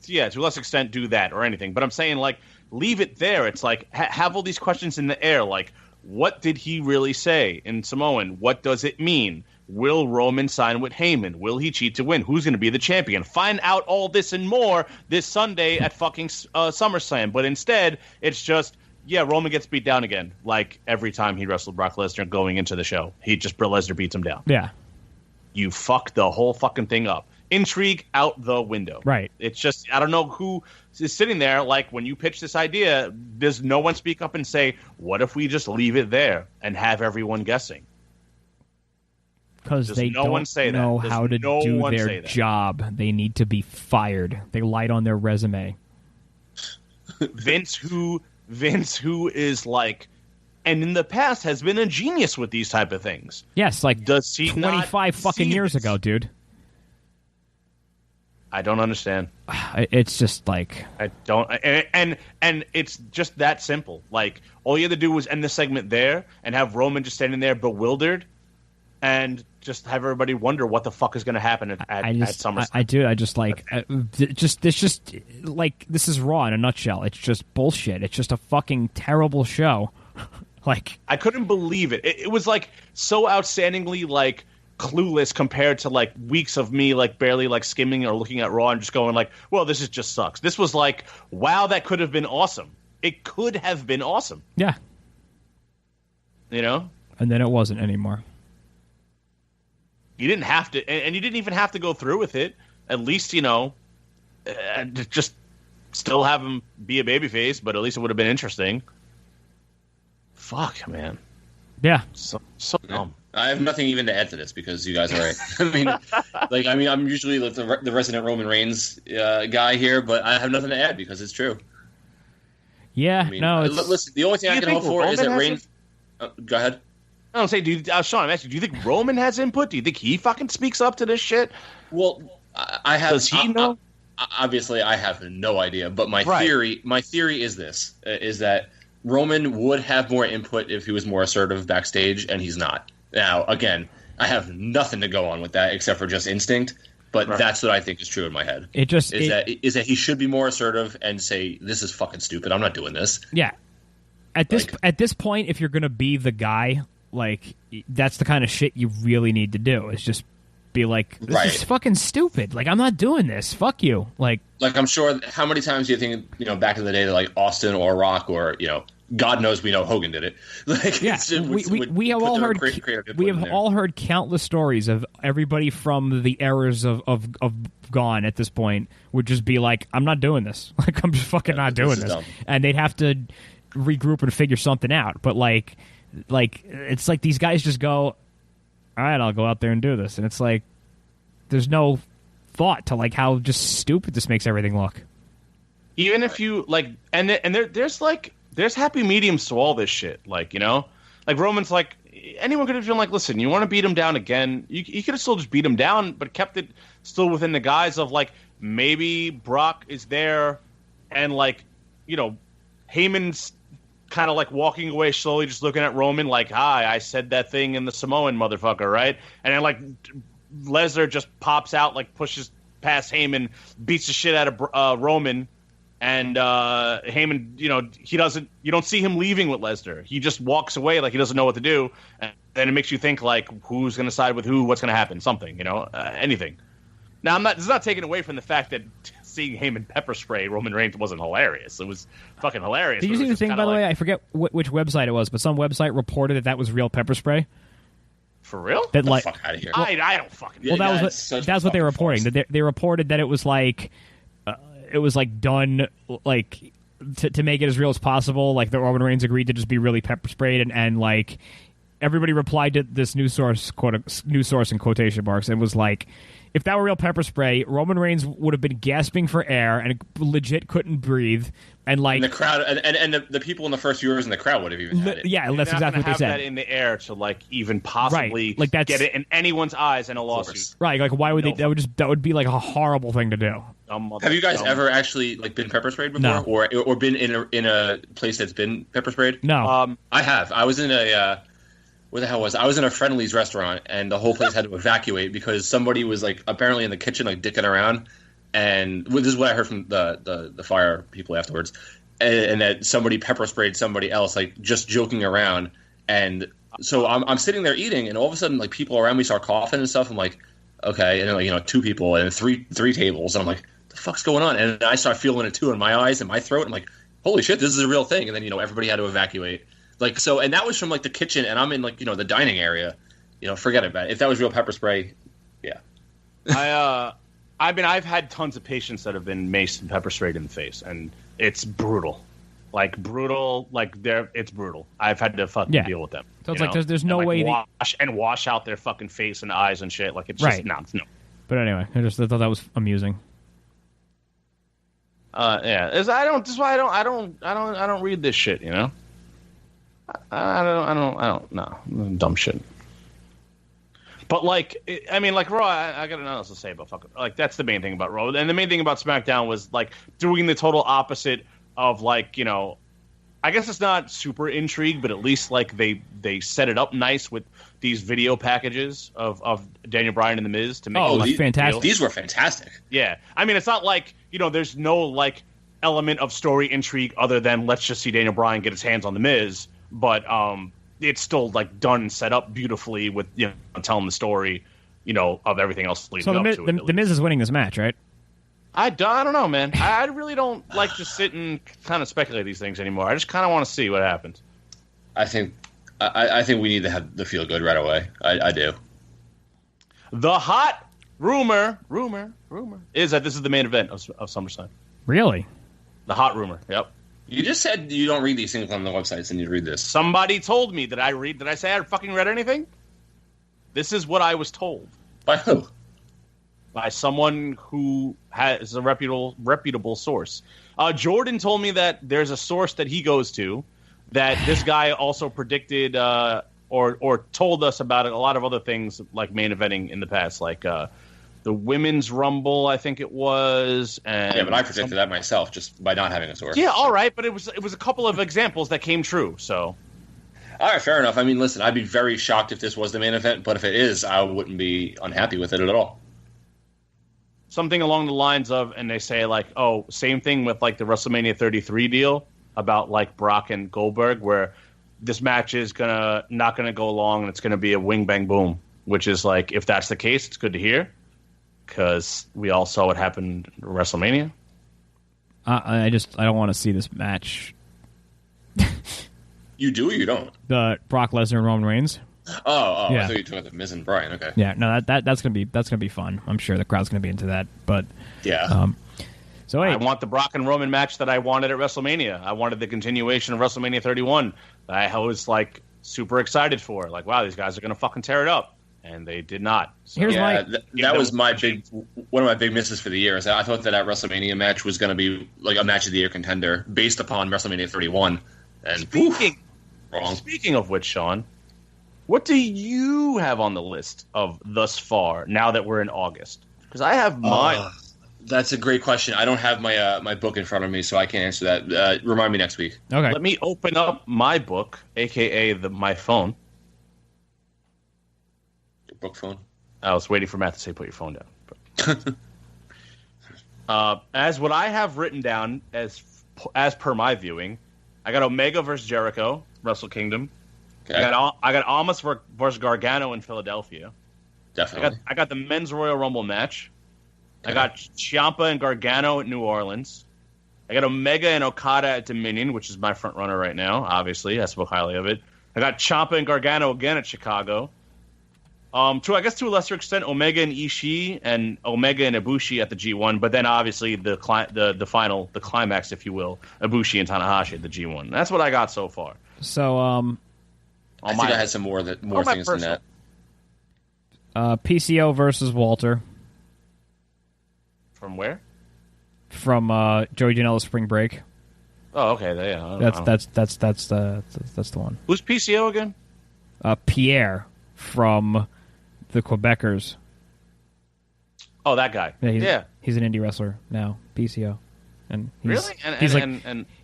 a less extent, do that or anything. But I'm saying, like, leave it there. It's like, have all these questions in the air, like, what did he really say in Samoan? What does it mean? Will Roman sign with Heyman? Will he cheat to win? Who's going to be the champion? Find out all this and more this Sunday at fucking SummerSlam. But instead, it's just, Roman gets beat down again. Like every time he wrestled Brock Lesnar going into the show. Brock Lesnar beats him down. Yeah. You fucked the whole fucking thing up. Intrigue out the window. Right. It's just, I don't know who is sitting there, like, when you pitch this idea, does no one speak up and say, what if we just leave it there and have everyone guessing? Because they don't know how to do their job. They need to be fired. They lied on their resume. Vince, who is like, and in the past has been a genius with these type of things. Yes, like does he 25 fucking years ago, dude. I don't understand. It's just like, I don't, and it's just that simple. Like, all you had to do was end the segment there and have Roman just standing there bewildered, and just have everybody wonder what the fuck is going to happen at SummerSlam. This is Raw in a nutshell. It's just bullshit. It's just a fucking terrible show. Like, I couldn't believe it. It was like so outstandingly like clueless compared to like weeks of me like barely like skimming or looking at Raw and just going like, well, this is just sucks. This was like, wow, that could have been awesome. It could have been awesome. Yeah. You know? And then it wasn't anymore. You didn't have to, and you didn't even have to go through with it. At least, just still have him be a babyface, but at least it would have been interesting. Fuck, man. Yeah. So dumb. I have nothing even to add to this because you guys are right. I'm usually like the resident Roman Reigns guy here, but I have nothing to add because it's true. Yeah, listen, the only thing I can hope for is that Reigns. Go ahead. I don't say, Sean, I'm asking, do you think Roman has input? Do you think he fucking speaks up to this shit? Well, I have. Does he know? Obviously, I have no idea. But my theory is this: is that Roman would have more input if he was more assertive backstage, and he's not. Now, again, I have nothing to go on with that except for just instinct. But that's what I think is true in my head. Is that he should be more assertive and say, "This is fucking stupid. I'm not doing this." Yeah. At this point, if you're gonna be the guy, like, that's the kind of shit you really need to do. Is just be like, "This is fucking stupid. Like, I'm not doing this. Fuck you." Like I'm sure. How many times do you think back in the day that like Austin or Rock or God knows we know Hogan did it. Like, yeah, we have all heard. We have all heard countless stories of everybody from the eras of Gone at this point would just be like, "I'm not doing this. Like, I'm just fucking not doing this," and they'd have to regroup and figure something out. But like it's like these guys just go, "All right, I'll go out there and do this," and it's like there's no thought to like how just stupid this makes everything look. Even if you like, there's happy mediums to all this shit. Like, like Roman's like, anyone could have been like, listen, you want to beat him down again? You could have still just beat him down, but kept it still within the guise of like, maybe Brock is there and like, Heyman's kind of like walking away slowly, just looking at Roman like, hi, I said that thing in the Samoan, motherfucker, right? And then like Lesnar just pops out, like pushes past Heyman, beats the shit out of Roman. And Heyman, you don't see him leaving with Lesnar. He just walks away like he doesn't know what to do. And then it makes you think like, who's going to side with who? What's going to happen? Something, anything. Now, this is not taking away from the fact that seeing Heyman pepper spray Roman Reigns wasn't hilarious. It was fucking hilarious. Did you see the thing, by the way? I forget which website it was, but some website reported that was real pepper spray. For real? Get the fuck out of here. I don't fucking. Well, that's what they were reporting. They reported that it was like. It was like done like to make it as real as possible. Like the Roman Reigns agreed to just be really pepper sprayed and everybody replied to this news source in quotation marks and was like, if that were real pepper spray, Roman Reigns would have been gasping for air and legit couldn't breathe. And like the crowd and the people in the first viewers in the crowd would have even had it. Yeah, that's exactly what they said. That in the air to like even possibly like get it in anyone's eyes in a lawsuit. Right, like why would they? That would be like a horrible thing to do. Have you guys ever actually like been pepper sprayed before, or been in a place that's been pepper sprayed? No, I have. I was in a where the hell was I? I was in a Friendly's restaurant, and the whole place had to evacuate because somebody was like apparently in the kitchen like dicking around. And this is what I heard from the fire people afterwards, and that somebody pepper sprayed somebody else, like just joking around. And so I'm sitting there eating, and all of a sudden, like people around me start coughing and stuff. I'm like, okay, and then like 2 people and three tables, and I'm like, the fuck's going on? And I start feeling it too in my eyes and my throat. I'm like, holy shit, this is a real thing. And then everybody had to evacuate. Like so, and that was from like the kitchen, and I'm in like the dining area. Forget about it. If that was real pepper spray, yeah. I mean, I've had tons of patients that have been maced and pepper sprayed in the face, and it's brutal. Like, it's brutal. I've had to fucking deal with them. So it's like there's no way wash out their fucking face and eyes and shit. Like, it's just no. But anyway, I thought that was amusing. Yeah. That's why I don't read this shit, I don't know. Dumb shit. But, like, I mean, like, Raw, I got nothing else to say about fucking... Like, that's the main thing about Raw. And the main thing about SmackDown was, like, doing the total opposite of, like, I guess it's not super intrigue, but at least, like, they set it up nice with these video packages of Daniel Bryan and The Miz to make it fantastic. These were fantastic. Yeah. I mean, it's not like, there's no, like, element of story intrigue other than let's just see Daniel Bryan get his hands on The Miz. But, it's still like done and set up beautifully with telling the story, of everything else leading up to it. The Miz is winning this match, right? I don't know, man. I really don't like to sit and kind of speculate these things anymore. I just kind of want to see what happens. I think we need to have the feel good right away. I do. The hot rumor is that this is the main event of SummerSlam. Really? The hot rumor. Yep. You just said you don't read these things on the websites, and you read this. Somebody told me. Did I say I fucking read anything? This is what I was told. By who? By someone who has a reputable source. Jordan told me that there's a source that he goes to that this guy also predicted or told us about a lot of other things like main eventing in the past, like the Women's Rumble, I think it was. And yeah, but I predicted that myself just by not having a source. Yeah, all right, but it was a couple of examples that came true, so. All right, fair enough. I mean, listen, I'd be very shocked if this was the main event, but if it is, I wouldn't be unhappy with it at all. Something along the lines of, and they say, like, oh, same thing with, like, the WrestleMania 33 deal about, like, Brock and Goldberg, where this match is not going to go long, and it's going to be a wing, bang, boom, which is, like, if that's the case, it's good to hear. Because we all saw what happened at WrestleMania. I don't want to see this match. You do or you don't? The Brock Lesnar and Roman Reigns. Oh, yeah. I thought you were talking about the Miz and Bryan. Okay. Yeah, no, that's gonna be fun. I'm sure the crowd's gonna be into that. But yeah. So hey, I want the Brock and Roman match that I wanted at WrestleMania. I wanted the continuation of WrestleMania 31 that I was like super excited for. Like, wow, these guys are gonna fucking tear it up. And they did not. So, that was one of my big misses for the year. Is that I thought that Wrestlemania match was going to be like a match of the year contender based upon WrestleMania 31. And speaking of which, Sean, what do you have on the list of thus far? Now that we're in August, because I have mine. That's a great question. I don't have my my book in front of me, so I can't answer that. Remind me next week. Okay. Let me open up my book, aka my phone. Book phone. I was waiting for Matt to say put your phone down. As what I have written down as per my viewing, I got Omega versus Jericho, Wrestle Kingdom. Okay. I got Almas versus Gargano in Philadelphia. Definitely. I got the Men's Royal Rumble match. Okay. I got Ciampa and Gargano at New Orleans. I got Omega and Okada at Dominion, which is my front runner right now. Obviously, I spoke highly of it. I got Ciampa and Gargano again at Chicago. To a lesser extent, Omega and Ishii and Omega and Ibushi at the G1, but then obviously the climax, if you will, Ibushi and Tanahashi at the G1. That's what I got so far. So, I think I had some more things than that. PCO versus Walter. From where? From Joey Janela's Spring Break. Oh, okay. Yeah, that's the one. Who's PCO again? Pierre from the Quebecers. Oh, that guy. Yeah, he's an indie wrestler now. PCO, and really,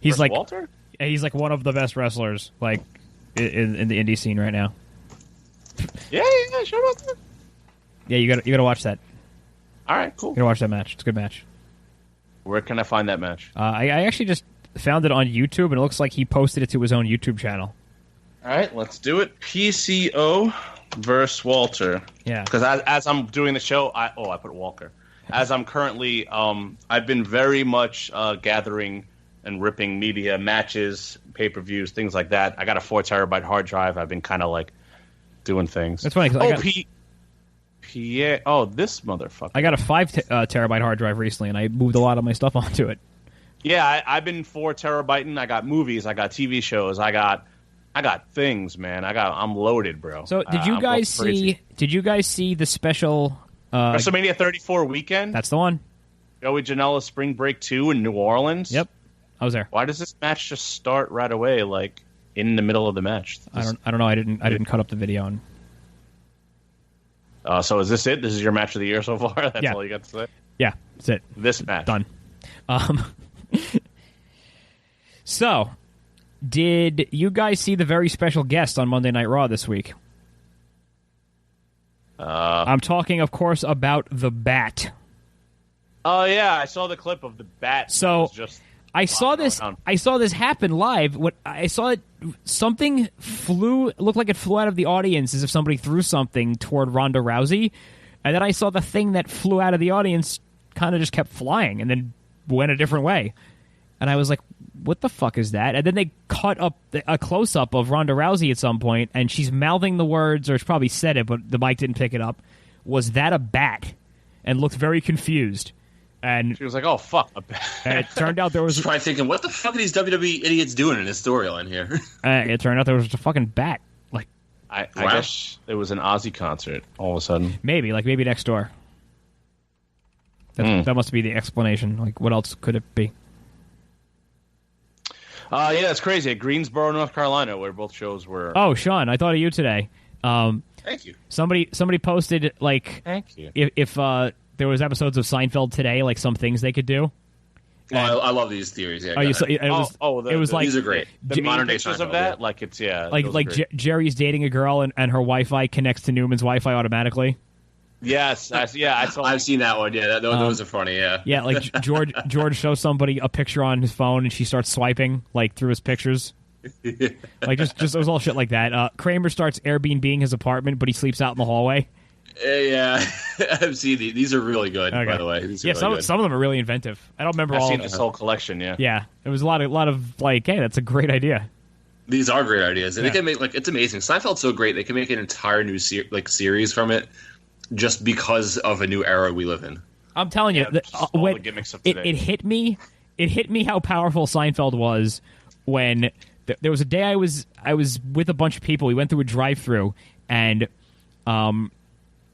he's like Walter. He's like one of the best wrestlers like in the indie scene right now. Yeah, sure about that. Yeah, you gotta watch that. All right, cool. You gotta watch that match. It's a good match. Where can I find that match? I actually just found it on YouTube, and it looks like he posted it to his own YouTube channel. All right, let's do it. PCO versus Walter. Yeah. Because as I'm doing the show, I put Walker. As I'm currently, I've been very much gathering and ripping media, matches, pay-per-views, things like that. I got a 4 terabyte hard drive. I've been kind of like doing things. That's funny. Pierre. Oh, this motherfucker. I got a 5 terabyte hard drive recently, and I moved a lot of my stuff onto it. Yeah, I've been 4 terabyting. I got movies. I got TV shows. I got things, man. I'm loaded, bro. So did you guys see? Did you guys see the special WrestleMania 34 weekend? That's the one. Joey Janela Spring Break 2 in New Orleans. Yep, I was there. Why does this match just start right away, like in the middle of the match? I don't know. I didn't cut up the video. And... so is this it? This is your match of the year so far? That's all you got to say? Yeah, that's it. This match. Done. So, did you guys see the very special guest on Monday Night Raw this week? I'm talking, of course, about the Bat. Oh yeah, I saw the clip of the Bat. So I saw this. Around. I saw this happen live. What I saw it, something looked like it flew out of the audience as if somebody threw something toward Ronda Rousey, and then I saw the thing that flew out of the audience kind of just kept flying and then went a different way, and I was like, "What the fuck is that?" And then they cut up a close up of Ronda Rousey at some point, and she's mouthing the words, or she probably said it, but the mic didn't pick it up. Was that a bat? And looked very confused. And she was like, "Oh fuck!" And it turned out there was. She's probably thinking, "What the fuck are these WWE idiots doing in this storyline here?" It turned out there was a fucking bat. Like, I guess it was an Ozzy concert. All of a sudden, maybe next door. That must be the explanation. Like, what else could it be? Yeah, it's crazy. At Greensboro, North Carolina, where both shows were. Oh, Sean, I thought of you today. Thank you. Somebody posted like, thank you. If there was episodes of Seinfeld today, like some things they could do. I love these theories. Yeah, it was like these are great. The modern day pictures of that, like it's Jerry's dating a girl and her Wi-Fi connects to Newman's Wi-Fi automatically. Yes, I've seen that one. Yeah, those are funny. Yeah, yeah. Like George shows somebody a picture on his phone and she starts swiping like through his pictures. Like just it was all shit like that. Kramer starts Airbnb-ing his apartment, but he sleeps out in the hallway. Yeah, I've seen these. These are really good, by the way. Some of them are really inventive. I don't remember all. I've seen this whole collection. Yeah, yeah. It was a lot of like, hey, that's a great idea. These are great ideas, and they can make it's amazing. Seinfeld's so great; they can make an entire new series from it, just because of a new era we live in. I'm telling you, when the gimmicks of today. It hit me how powerful Seinfeld was when there was a day I was with a bunch of people. We went through a drive-through and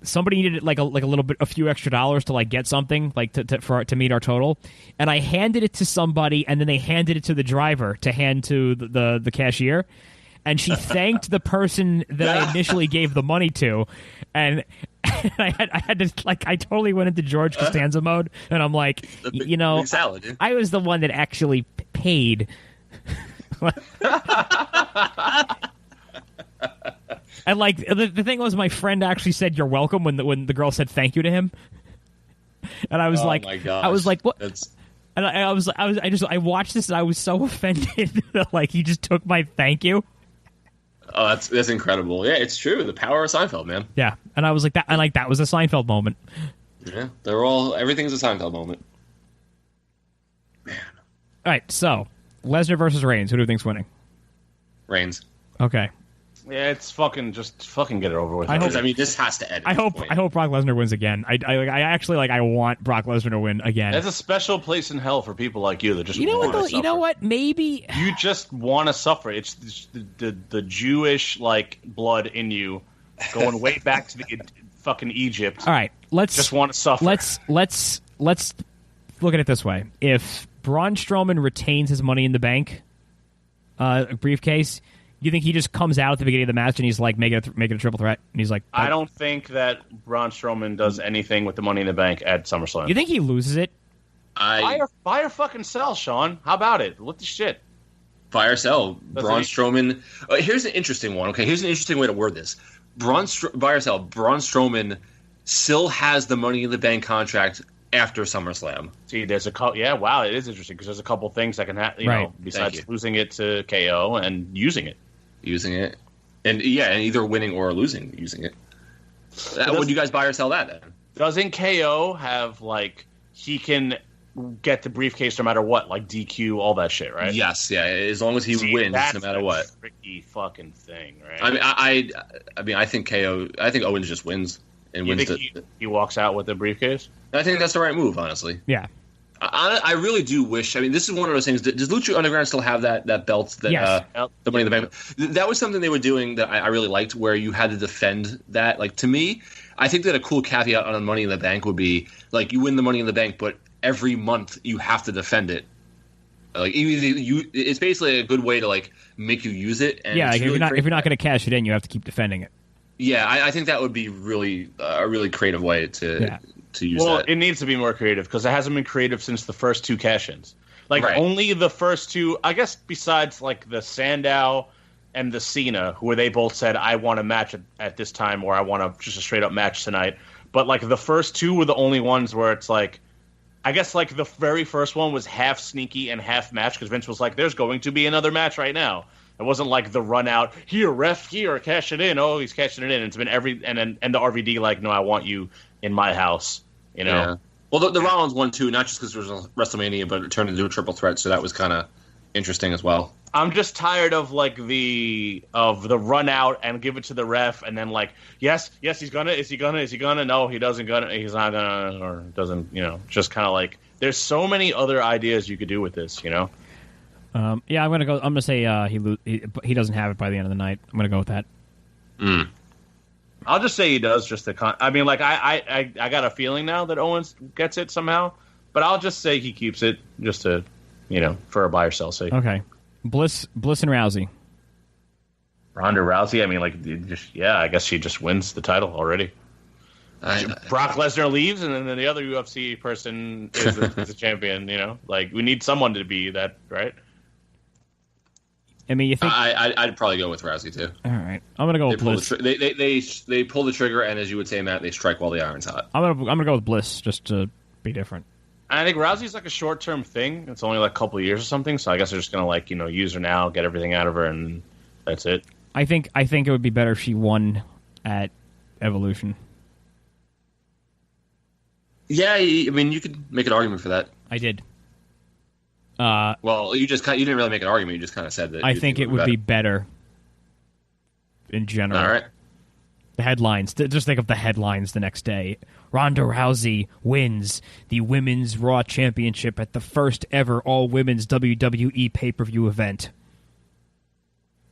somebody needed like a little bit, a few extra dollars to like get something like to meet our total, and I handed it to somebody, and then they handed it to the driver to hand to the cashier, and she thanked the person that I initially gave the money to, and I had to like I totally went into George Costanza mode, and I'm like, big salad, I was the one that actually paid. And like the thing was, my friend actually said "you're welcome" when the girl said thank you to him, and I was my gosh. I was like, what? And I watched this and I was so offended that like he just took my thank you. Oh, that's incredible. Yeah, it's true. The power of Seinfeld, man. Yeah, and I was like that, and like that was a Seinfeld moment. Yeah, everything's a Seinfeld moment. Man. All right, so Lesnar versus Reigns. Who do you think's winning? Reigns. Okay. Yeah, it's fucking just fucking get it over with. I mean, this has to end. I hope Brock Lesnar wins again. I actually I want Brock Lesnar to win again. There's a special place in hell for people like you that just you know what? Maybe you just want to suffer. It's the Jewish blood in you going way back to the fucking Egypt. All right, let's just want to suffer. Let's look at it this way: if Braun Strowman retains his Money in the Bank briefcase, you think he just comes out at the beginning of the match and he's like, make it a triple threat? And he's like, I don't think that Braun Strowman does anything with the Money in the Bank at SummerSlam. You think he loses it? Buy or fucking sell, Sean. How about it? What the shit? Buy or sell. Braun Strowman. Here's an interesting one. Okay, here's an interesting way to word this. Buy or sell. Braun Strowman still has the Money in the Bank contract after SummerSlam. See, there's a couple. Yeah, wow, it is interesting because there's a couple things that can happen. You know, besides losing it to KO and using it, and either winning or losing using it. Would you guys buy or sell that then? Doesn't KO have he can get the briefcase no matter what, like DQ, all that shit, right? Yes, yeah. As long as he wins, no matter what. Tricky fucking thing, right? I mean, I think KO. I think Owens just wins and wins. He walks out with the briefcase. I think that's the right move, honestly. Yeah. I really do wish. I mean, this is one of those things. Does Lucha Underground still have that belt? Yes. The Money in the Bank. That was something they were doing that I really liked, where you had to defend that. Like, to me, I think that a cool caveat on Money in the Bank would be you win the Money in the Bank, but every month you have to defend it. It's basically a good way to make you use it. And if you're not going to cash it in, you have to keep defending it. Yeah, I think that would be really a really creative way to use that. Well, it needs to be more creative because it hasn't been creative since the first two cash-ins. Only the first two, I guess, besides the Sandow and the Cena, where they both said, "I want a match at this time," or "I want just a straight up match tonight." But the first two were the only ones where it's I guess the very first one was half sneaky and half match because Vince was like, "There's going to be another match right now." It wasn't the run out here, ref here, cash it in. Oh, he's cashing it in. It's been and the RVD no, I want you in my house. You know. Yeah. Well, the Rollins one too, not just because it was WrestleMania, but it turned into a triple threat, so that was kind of interesting as well. I'm just tired of the run out and give it to the ref, and then yes, he's gonna, is he gonna, no, he doesn't gonna, he's not gonna, or doesn't, just kind of there's so many other ideas you could do with this, Yeah, I'm gonna say he doesn't have it by the end of the night. I'm gonna go with that. I'll just say he does. I mean, I got a feeling now that Owens gets it somehow, but I'll just say he keeps it just to, for a buy or sell sake. Okay. Bliss and Rousey. Ronda Rousey. I mean, I guess she just wins the title already. Brock Lesnar leaves, and then the other UFC person is the champion. We need someone to be that, right? I mean, you think I'd probably go with Rousey too. All right, I'm gonna go with Bliss. They pull the trigger, and as you would say, Matt, they strike while the iron's hot. I'm gonna go with Bliss just to be different. I think Rousey's a short-term thing. It's only a couple of years or something, so I guess they're just gonna use her now, get everything out of her, and that's it. I think it would be better if she won at Evolution. Yeah, I mean, you could make an argument for that. I did. Well, you didn't really make an argument. You just kind of said that. I think it would be better in general. All right. The headlines. Just think of the headlines the next day. Ronda Rousey wins the Women's Raw Championship at the first ever all-women's WWE pay-per-view event.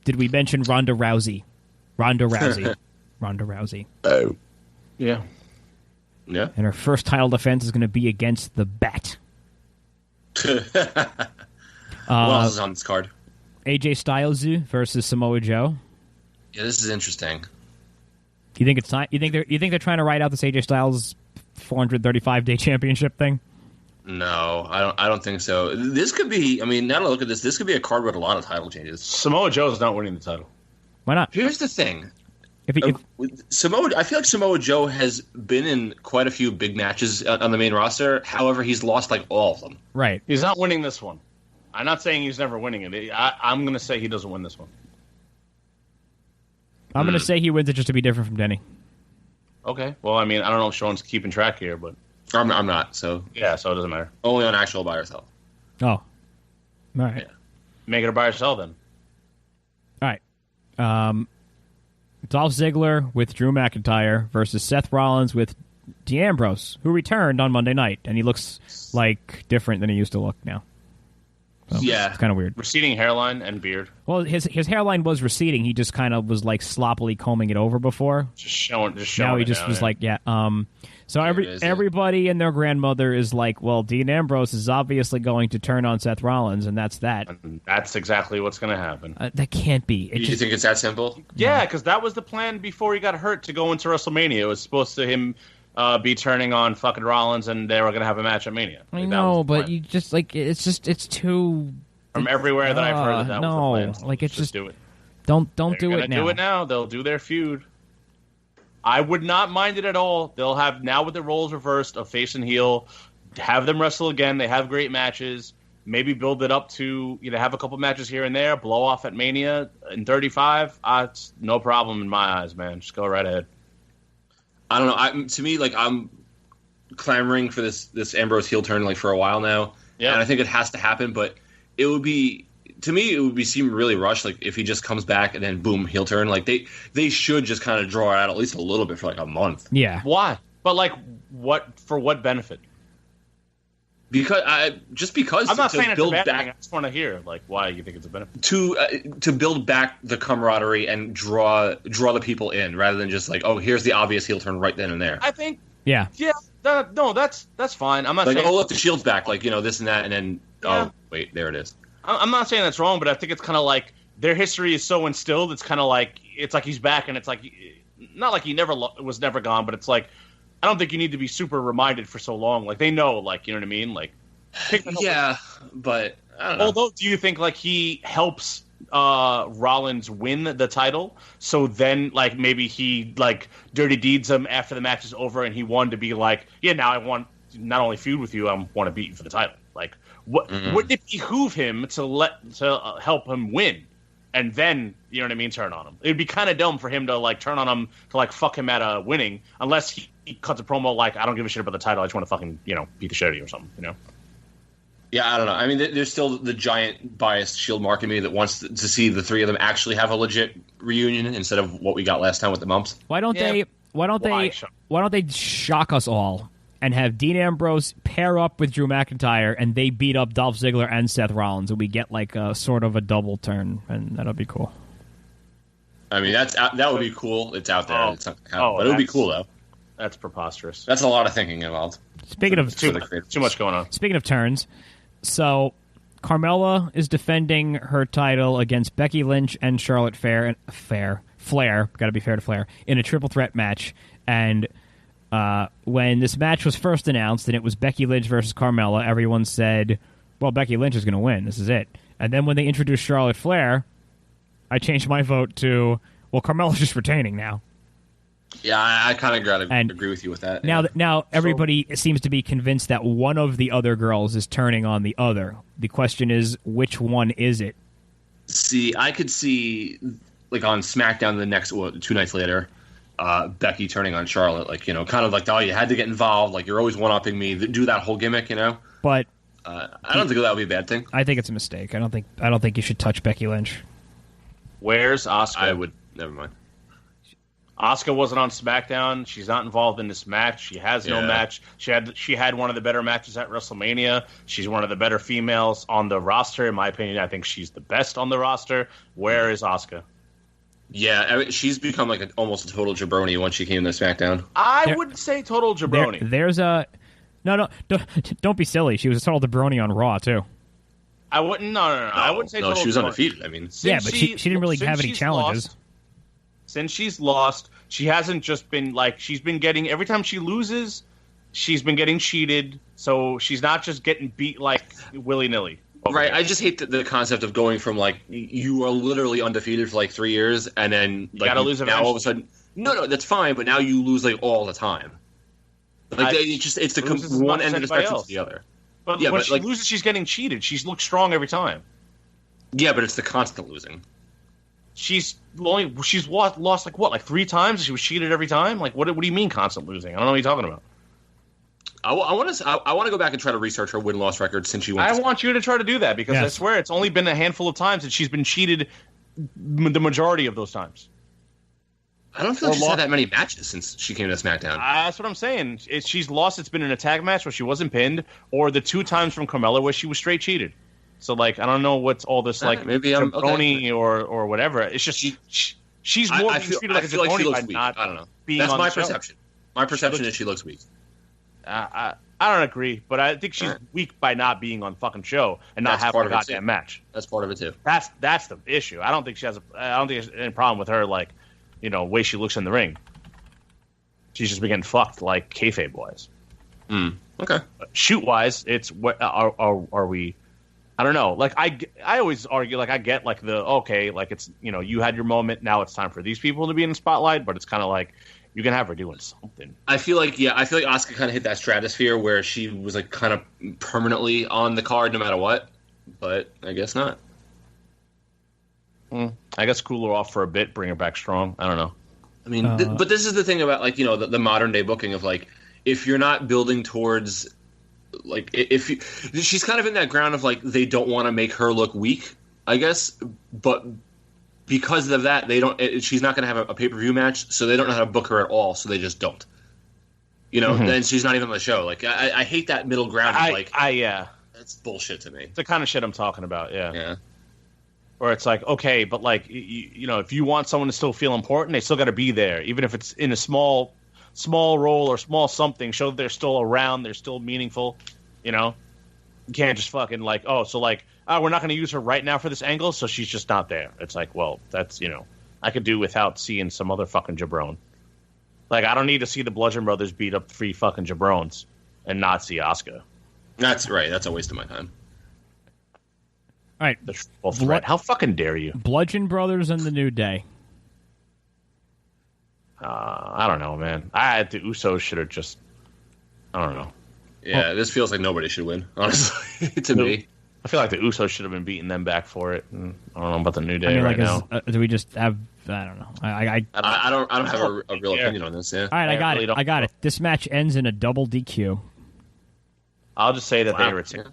Did we mention Ronda Rousey? Ronda Rousey. Oh. Yeah. Yeah. And her first title defense is going to be against the Bat. What else is on this card? AJ Styles versus Samoa Joe. Yeah, this is interesting. You think it's time? You think they're trying to ride out this AJ Styles 435-day championship thing? No, I don't think so. This could be. I mean, now that I look at this, this could be a card with a lot of title changes. Samoa Joe's not winning the title. Why not? Here's the thing. If I feel like Samoa Joe has been in quite a few big matches on the main roster. However, he's lost all of them. Right. He's not winning this one. I'm not saying he's never winning it. I'm going to say he doesn't win this one. I'm going to say he wins it just to be different from Denny. Okay. Well, I mean, I don't know if Sean's keeping track here, but I'm not. So yeah, so it doesn't matter. Only on actual buy or sell. Oh. All right. Yeah. Make it a buy or sell then. All right. Dolph Ziggler with Drew McIntyre versus Seth Rollins with Dean Ambrose, who returned on Monday night, and he looks like different than he used to look now. So, yeah, it's kind of weird. Receding hairline and beard. Well, his hairline was receding. He just kind of was like sloppily combing it over before. Just showing. Now he just was like, yeah. So everybody and their grandmother is like, well, Dean Ambrose is obviously going to turn on Seth Rollins, and that's that. And that's exactly what's going to happen. That can't be. You think it's that simple? Yeah, because that was the plan before he got hurt to go into WrestleMania. It was supposed to him be turning on fucking Rollins, and they were going to have a match at Mania. I know, but you just like it's too. From everywhere that I've heard that was the plan. Like it's just do it. Don't They're do it now. Do it now. They'll do their feud. I would not mind it at all. They'll have now with the roles reversed of face and heel, have them wrestle again. They have great matches. Maybe build it up to have a couple matches here and there. Blow off at Mania in 35. It's no problem in my eyes, man. Just go right ahead. I don't know. To me, like I'm clamoring for this Ambrose heel turn like for a while now. Yeah, and I think it has to happen. But it would be seem really rushed. Like if he just comes back and then boom, heel turn. Like they should just kind of draw it out at least a little bit for like a month. Yeah. Why? But like for what benefit? Because I'm not saying it's a bad back, thing. I just want to hear like why you think it's a benefit to build back the camaraderie and draw the people in rather than just like, oh, here's the obvious heel turn right then and there. I think that's fine. I'm not like, saying oh look, the Shield's back, like this and that, and then oh wait, there it is. I'm not saying that's wrong, but I think it's kind of like their history is so instilled. It's kind of like he's back, and it's like not like he was never gone, but it's like. I don't think you need to be super reminded for so long. Like they know, like you know what I mean. Like, yeah, but I don't know. Although, do you think like he helps Rollins win the title? So then, like maybe he like dirty deeds him after the match is over, and he won to be like, yeah, now I want not only feud with you, I want to beat you for the title. Like, wouldn't it behoove him to help him win? And then, you know what I mean, turn on him. It'd be kind of dumb for him to, like, turn on him to, like, fuck him at winning, unless he cuts a promo like, I don't give a shit about the title, I just want to fucking, beat the shit out of you or something, Yeah, I don't know. I mean, there's still the giant biased Shield mark in me that wants to see the three of them actually have a legit reunion instead of what we got last time with the Mumps. Why don't they shock us all and have Dean Ambrose pair up with Drew McIntyre, and they beat up Dolph Ziggler and Seth Rollins, and we get like a sort of a double turn, and that'll be cool. I mean, that would be cool. It's out there. It's not but it would be cool though. That's preposterous. That's a lot of thinking involved. Speaking of too much going on. Speaking of turns, so Carmella is defending her title against Becky Lynch and Charlotte Flair. Got to be fair to Flair in a triple threat match, and. When this match was first announced and it was Becky Lynch versus Carmella, everyone said, well, Becky Lynch is going to win. This is it. And then when they introduced Charlotte Flair, I changed my vote to, well, Carmella's just retaining now. Yeah, I kind of got to agree with you with that. Now everybody seems to be convinced that one of the other girls is turning on the other. The question is, which one is it? See, I could see, like, on SmackDown the next 2 nights later, Becky turning on Charlotte, like, kind of like, oh, you had to get involved, like, you're always one-upping me, do that whole gimmick, But I don't think that would be a bad thing. I think it's a mistake. I don't think you should touch Becky Lynch. Where's Asuka? Never mind. Asuka wasn't on SmackDown. She's not involved in this match. She has no match. She had one of the better matches at WrestleMania. She's one of the better females on the roster, in my opinion. I think she's the best on the roster. Where is Asuka? Yeah, I mean, she's become like almost a total jabroni once she came to SmackDown. I wouldn't say total jabroni. There's a no. Don't be silly. She was a total jabroni on Raw too. I wouldn't. No. I wouldn't say. No, she was undefeated. I mean, yeah, but she didn't really have any challenges. Since she's lost, she hasn't just been like she's been getting every time she loses, she's been getting cheated. So she's not just getting beat like willy nilly. Right, I just hate the concept of going from, like, you are literally undefeated for, like, 3 years, and then, like, you gotta lose now all of a sudden... No, that's fine, but now you lose, like, all the time. Like, it's the one end of the spectrum to the other. But when she loses, she's getting cheated. She looks strong every time. Yeah, but it's the constant losing. She's lost, like, what, like 3 times? She was cheated every time? Like, what do you mean constant losing? I don't know what you're talking about. I want to go back and try to research her win-loss record since she went. I want you to try to do that because I swear it's only been a handful of times that she's been cheated the majority of those times. I don't feel like she's had that many matches since she came to SmackDown. That's what I'm saying. She's lost. It's been in a tag match where she wasn't pinned, or the 2 times from Carmella where she was straight cheated. So, like, I don't know what's all this, like, maybe I'm jabroni or whatever. It's just she's more being treated like a jabroni by not I don't know. being That's on my the show. perception. My perception is she looks weak. I don't agree, but I think she's weak by not being on the fucking show and not having a goddamn match. That's part of it too. That's the issue. I don't think there's any problem with her, like, way she looks in the ring. She's just been getting fucked like kayfabe wise. Okay. Shoot wise, it's what are we? I don't know. Like I always argue, like I get like like it's you had your moment, now it's time for these people to be in the spotlight, but it's kind of like you can have her doing something. I feel like Asuka kind of hit that stratosphere where she was like kind of permanently on the card no matter what, but I guess not. I guess cool her off for a bit, bring her back strong. I don't know. I mean, but this is the thing about like the modern day booking of like if you're not building towards like she's kind of in that ground of like they don't want to make her look weak, I guess, but because of that she's not going to have a pay-per-view match, so they don't know how to book her at all, so they just don't. Then she's not even on the show. Like I hate that middle ground of that's bullshit to me. It's the kind of shit I'm talking about. Yeah. Or it's like, okay, but like if you want someone to still feel important, they still got to be there, even if it's in a small role or small something. Show that they're still around, they're still meaningful. You can't just fucking like, we're not going to use her right now for this angle, so she's just not there. It's like, well, that's I could do without seeing some other fucking jabron. Like, I don't need to see the Bludgeon Brothers beat up 3 fucking jabrons and not see Asuka. That's right. That's a waste of my time. All right. The triple threat. How fucking dare you? Bludgeon Brothers and the New Day. I don't know, man. The Usos should have just... I don't know. Yeah, this feels like nobody should win, honestly, to me. I feel like the Usos should have been beating them back for it. I don't know about the New Day now. Do we just have... I don't know. I don't have a real opinion on this, yeah. All right, I got it. This match ends in a double DQ. I'll just say that they retained,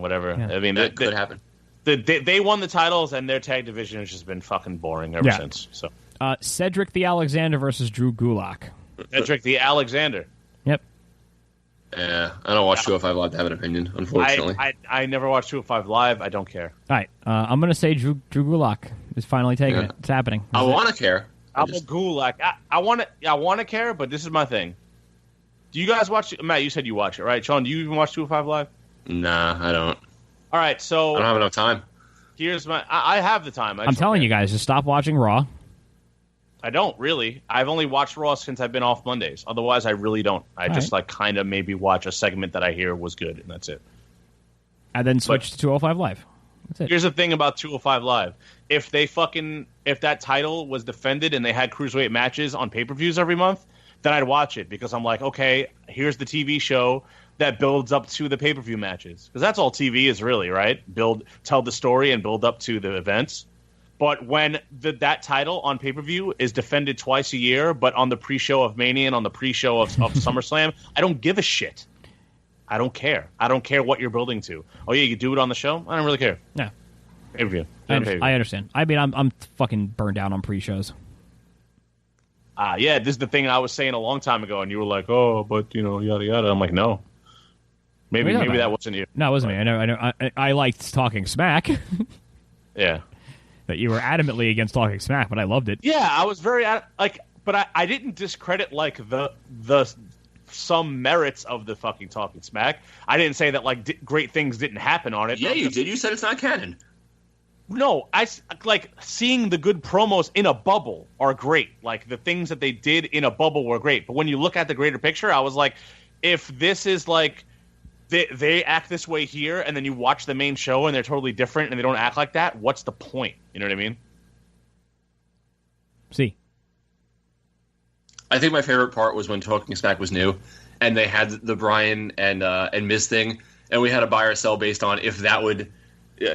whatever. Yeah. I mean, that could happen. They won the titles, and their tag division has just been fucking boring ever since. So Cedric the Alexander versus Drew Gulak. Cedric the Alexander. Yep. Yeah, I don't watch 205 Live to have an opinion, unfortunately. I never watched 205 Live. I don't care. All right, I'm going to say Drew Gulak is finally taking it. It's happening. I want to care. I'm a Gulak. I want to care, but this is my thing. Do you guys watch... Matt, you said you watch it, right? Sean, do you even watch 205 Live? Nah, I don't. All right, so... I don't have enough time. Here's my... I have the time. I'm telling you guys, just stop watching Raw. I don't, really. I've only watched Raw since I've been off Mondays. Otherwise, I really don't. I just, kind of maybe watch a segment that I hear was good, and that's it. And then switch to 205 Live. That's it. Here's the thing about 205 Live. If that title was defended and they had cruiserweight matches on pay-per-views every month, then I'd watch it, because I'm like, okay, here's the TV show that builds up to the pay-per-view matches. Because that's all TV is really, right? Tell the story and build up to the events. But when that title on pay-per-view is defended twice a year, but on the pre-show of Mania and on the pre-show of SummerSlam, I don't give a shit. I don't care. I don't care what you're building to. Oh, yeah, you do it on the show? I don't really care. Yeah. Pay-per-view. I understand. I mean, I'm fucking burned out on pre-shows. Yeah, this is the thing I was saying a long time ago, and you were like, oh, but, yada, yada. I'm like, no. Maybe that wasn't you. No, it wasn't me. I know. I liked talking smack. Yeah. That you were adamantly against talking smack, but I loved it. Yeah, I was very but I didn't discredit like the some merits of the fucking talking smack. I didn't say that like great things didn't happen on it. Yeah, you did. You said it's not canon. No, I like seeing the good promos in a bubble are great. Like the things that they did in a bubble were great. But when you look at the greater picture, I was like, if this is like they act this way here, and then you watch the main show and they're totally different and they don't act like that, what's the point? You know what I mean? See. I think my favorite part was when Talking Smack was new, and they had the Bryan and Miz thing, and we had a buy or sell based on if that would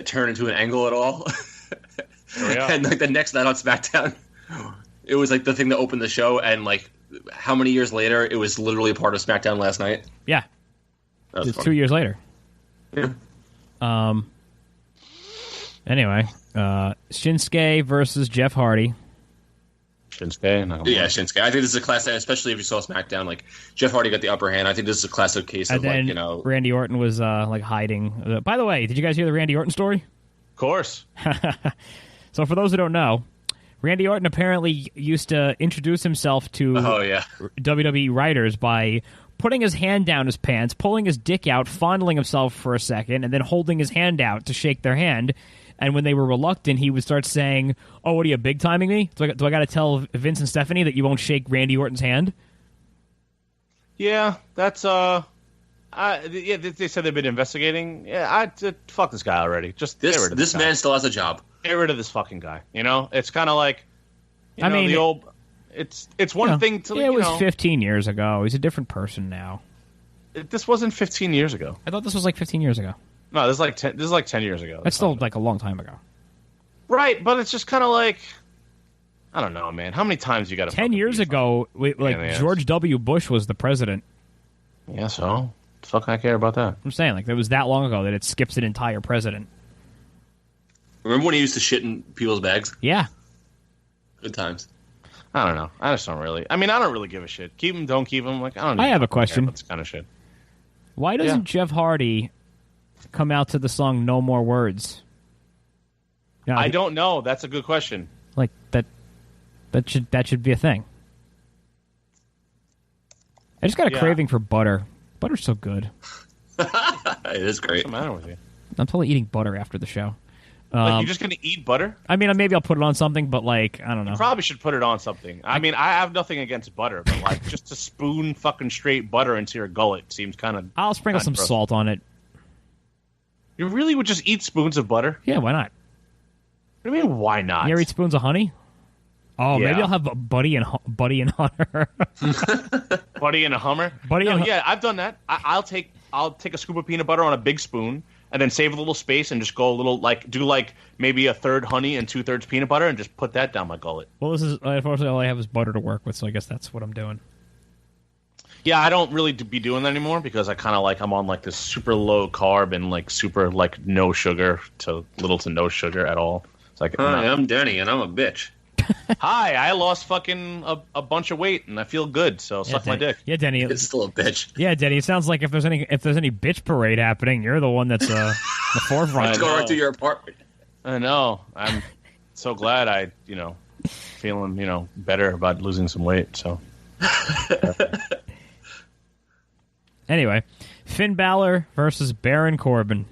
turn into an angle at all. Oh, yeah. And like the next night on SmackDown, it was like the thing that opened the show, and like how many years later, it was literally a part of SmackDown last night. Yeah. It's 2 years later. Yeah. Anyway, Shinsuke versus Jeff Hardy. Shinsuke. Yeah, Shinsuke. I think this is a classic, especially if you saw SmackDown. Like Jeff Hardy got the upper hand. I think this is a classic case of then, like, you know, Randy Orton was like hiding. By the way, did you guys hear the Randy Orton story? Of course. So for those who don't know, Randy Orton apparently used to introduce himself to WWE writers by putting his hand down his pants, pulling his dick out, fondling himself for a second, and then holding his hand out to shake their hand. And when they were reluctant, he would start saying, "Oh, what are you, big-timing me? Do I got to tell Vince and Stephanie that you won't shake Randy Orton's hand?" Yeah, that's they said they've been investigating. Yeah, fuck this guy already. Just get rid of this man still has a job. Get rid of this fucking guy. You know, it's kind of like, I mean, the old. It's one thing to. It was 15 years ago. He's a different person now. This wasn't 15 years ago. I thought this was like 15 years ago. No, this is like 10 years ago. That's still like a long time ago. Right, but it's just kind of like, I don't know, man. How many times you got to? 10 years ago, George W. Bush was the president. Yeah, so the fuck I care about that. I'm saying, like, it was that long ago that it skips an entire president. Remember when he used to shit in people's bags? Yeah. Good times. I don't know. I just don't really. I mean, I don't really give a shit. Keep him, don't keep him. Like, I don't. I have a question. This kind of shit. Why doesn't Jeff Hardy come out to the song "No More Words"? Now, I don't know. That's a good question. Like that should be a thing. I just got a craving for butter. Butter's so good. It is great. What's the matter with you? I'm totally eating butter after the show. Like, you're just gonna eat butter? I mean, maybe I'll put it on something, but like, I don't know. You probably should put it on something. I mean, I have nothing against butter, but like, just to spoon fucking straight butter into your gullet seems kind of. I'll sprinkle some salt on it. You really would just eat spoons of butter? Yeah, why not? What do you mean, why not? You ever eat spoons of honey? Oh, yeah. Maybe I'll have a Buddy and Hunter. Buddy and a Hummer? Yeah, I've done that. I'll take a scoop of peanut butter on a big spoon, and then save a little space and just go a little, do maybe a third honey and 2/3 peanut butter and just put that down my gullet. Well, this is, unfortunately, all I have is butter to work with, so I guess that's what I'm doing. Yeah, I don't really be doing that anymore because I kind of I'm on like this super low carb and super no sugar to little to no sugar at all. It's like, hi, I'm Denny and I'm a bitch. Hi, I lost fucking a bunch of weight and I feel good, so suck my dick. Yeah, Denny. It's still a bitch. Yeah, Denny. It sounds like if there's any bitch parade happening, you're the one that's the forefront. Let's go right to your apartment. I know. I'm so glad I feeling better about losing some weight. So anyway, Finn Balor versus Baron Corbin.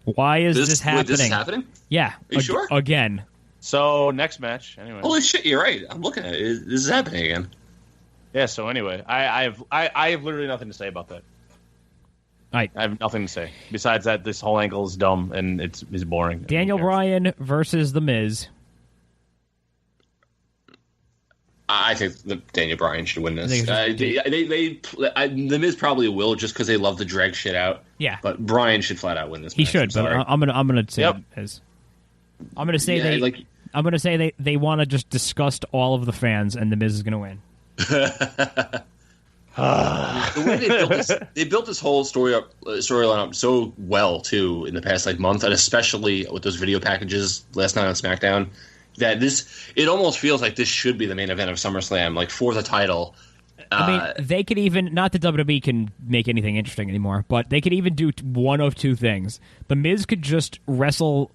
Why is this happening? Wait, this is happening? Yeah. Are you sure? Again. So next match, anyway. Holy shit, you're right. I'm looking at it. This is happening again. Yeah. So anyway, I have literally nothing to say about that. I have nothing to say besides that this whole angle is dumb and it's boring. Daniel Bryan versus The Miz. I think Daniel Bryan should win this. The Miz probably will just because they love to drag shit out. Yeah, but Bryan should flat out win this. He match. should. But I'm gonna say Miz. I'm gonna say I'm gonna say they want to just disgust all of the fans, and The Miz is gonna win. The way they built this whole storyline up so well too in the past month, and especially with those video packages last night on SmackDown, that it almost feels like this should be the main event of SummerSlam, for the title. I mean, they could even, not that WWE can make anything interesting anymore, but they could even do one of two things. The Miz could just wrestle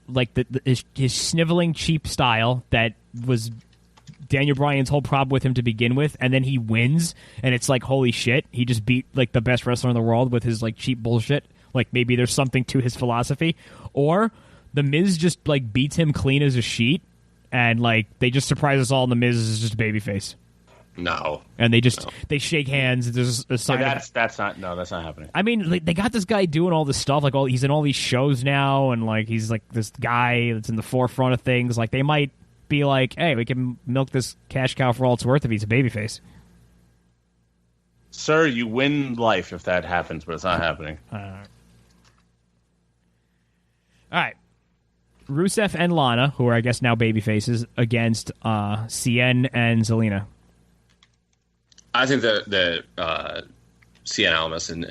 his sniveling, cheap style that was Daniel Bryan's whole problem with him to begin with, and then he wins, and it's like, holy shit, he just beat the best wrestler in the world with his cheap bullshit. Maybe there's something to his philosophy. Or The Miz just beats him clean as a sheet, and they just surprise us all, and The Miz is just a babyface. No, and they shake hands. There's a sign. That's not happening. I mean, they got this guy doing all this stuff. He's in all these shows now, and he's this guy that's in the forefront of things. They might be hey, we can milk this cash cow for all it's worth if he's a babyface. Sir, you win life if that happens, but it's not happening. All right. Rusev and Lana, who are I guess now babyfaces, against Cien and Zelina. I think that Cien Almas and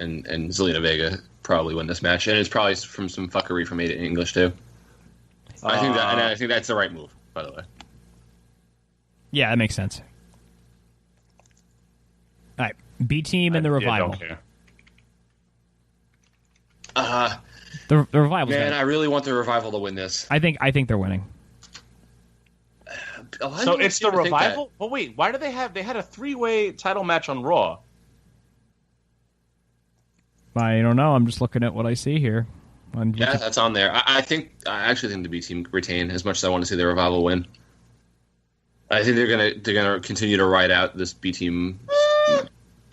Zelina Vega probably win this match, and it's probably from some fuckery from Aiden English too. I think that's the right move, by the way. Yeah, that makes sense. All right, B Team and the Revival. Don't care. The Revival. Man, I really want the Revival to win this. I think they're winning. So it's the Revival? But wait, why do they had a 3-way title match on Raw? I don't know. I'm just looking at what I see here. Yeah, that's on there. I actually think the B Team retain as much as I want to see the Revival win. I think they're gonna continue to ride out this B Team,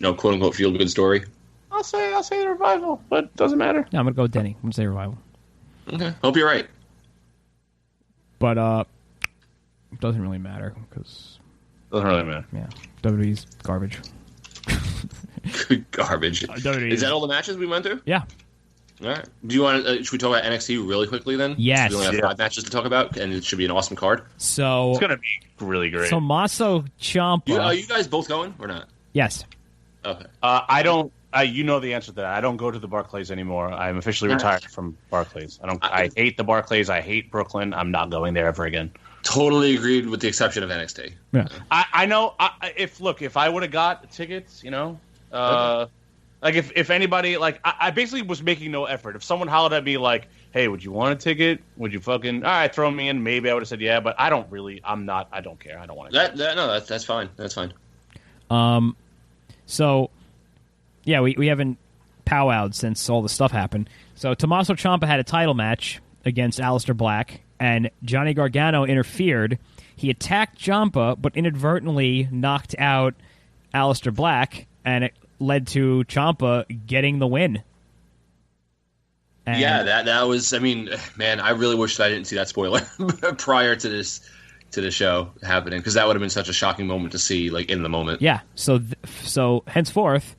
quote unquote feel good story. I'll say the Revival, but it doesn't matter. No, I'm gonna go with Denny. I'm gonna say Revival. Okay, hope you're right. But it doesn't really matter because Doesn't really matter. Yeah, WWE's garbage. Garbage. Is that all the matches we went through? Yeah. All right. Do you want? Should we talk about NXT really quickly then? Yes. We only have 5 matches to talk about, and it should be an awesome card. So it's gonna be really great. Tommaso Ciampa. Are you guys both going or not? Yes. Okay. I don't. You know the answer to that. I don't go to the Barclays anymore. I'm officially retired from Barclays. I hate the Barclays. I hate Brooklyn. I'm not going there ever again. Totally agreed, with the exception of NXT. Yeah. I know. If I would have got tickets, like if anybody, like I basically was making no effort. If someone hollered at me like, "Hey, would you want a ticket? Would you fucking all right throw me in?" Maybe I would have said yeah, but I don't really. I'm not. I don't care. I don't want to. That's fine. That's fine. So, yeah, we haven't powwowed since all the stuff happened. So Tommaso Ciampa had a title match against Aleister Black, and Johnny Gargano interfered. He attacked Ciampa, but inadvertently knocked out Aleister Black, and it led to Ciampa getting the win. And yeah, that was. I mean, man, I really wish I didn't see that spoiler prior to this show happening, because that would have been such a shocking moment to see, like in the moment. Yeah. So henceforth,